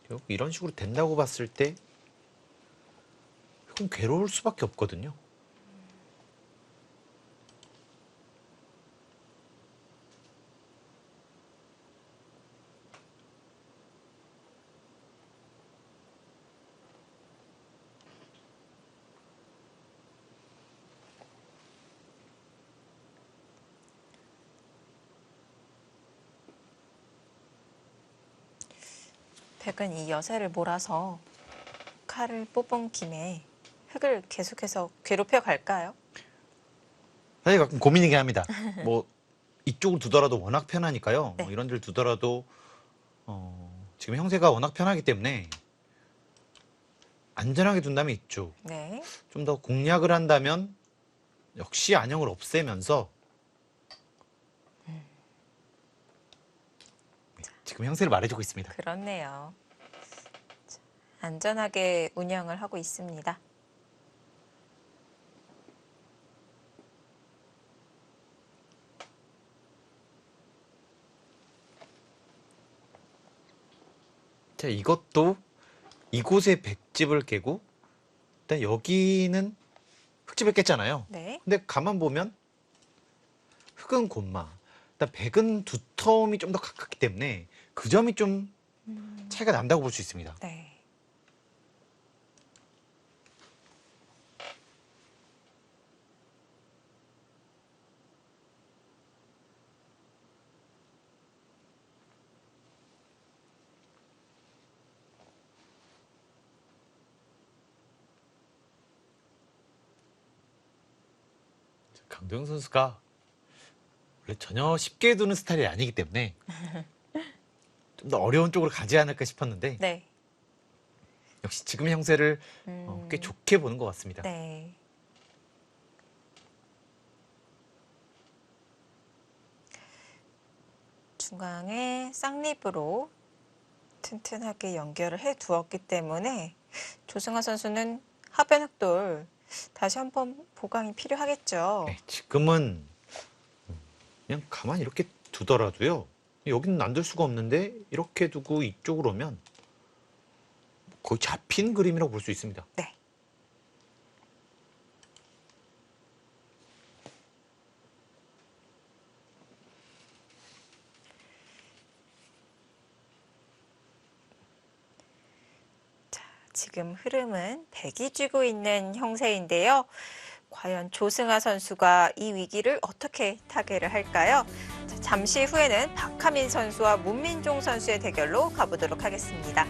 결국 이런 식으로 된다고 봤을 때 조금 괴로울 수밖에 없거든요. 백은 이 여세를 몰아서 칼을 뽑은 김에 흙을 계속해서 괴롭혀 갈까요? 사실 가끔 고민이긴 합니다. 뭐 이쪽을 두더라도 워낙 편하니까요. 네. 뭐 이런 데를 두더라도 지금 형세가 워낙 편하기 때문에 안전하게 둔다면 이쪽, 네. 좀 더 공략을 한다면 역시 안형을 없애면서 지금 형세를 말해주고 있습니다. 그렇네요. 자, 안전하게 운영을 하고 있습니다. 자, 이것도 이곳에 백집을 깨고 일단 여기는 흙집을 깼잖아요. 네. 근데 가만 보면 흙은 곤마, 일단 백은 두터움이 좀 더 가깝기 때문에 그 점이 좀 차이가 난다고 볼 수 있습니다. 네. 강도영 선수가 원래 전혀 쉽게 두는 스타일이 아니기 때문에 좀 더 어려운 쪽으로 가지 않을까 싶었는데 네. 역시 지금 형세를 꽤 좋게 보는 것 같습니다. 네. 중앙에 쌍립으로 튼튼하게 연결을 해 두었기 때문에 조승아 선수는 하변흑돌 다시 한번 보강이 필요하겠죠. 네, 지금은 그냥 가만히 이렇게 두더라도요. 여기는 안 둘 수가 없는데 이렇게 두고 이쪽으로 오면 거의 잡힌 그림이라고 볼 수 있습니다. 네. 자, 지금 흐름은 백이 쥐고 있는 형세인데요. 과연 조승아 선수가 이 위기를 어떻게 타개를 할까요? 자, 잠시 후에는 박하민 선수와 문민종 선수의 대결로 가보도록 하겠습니다.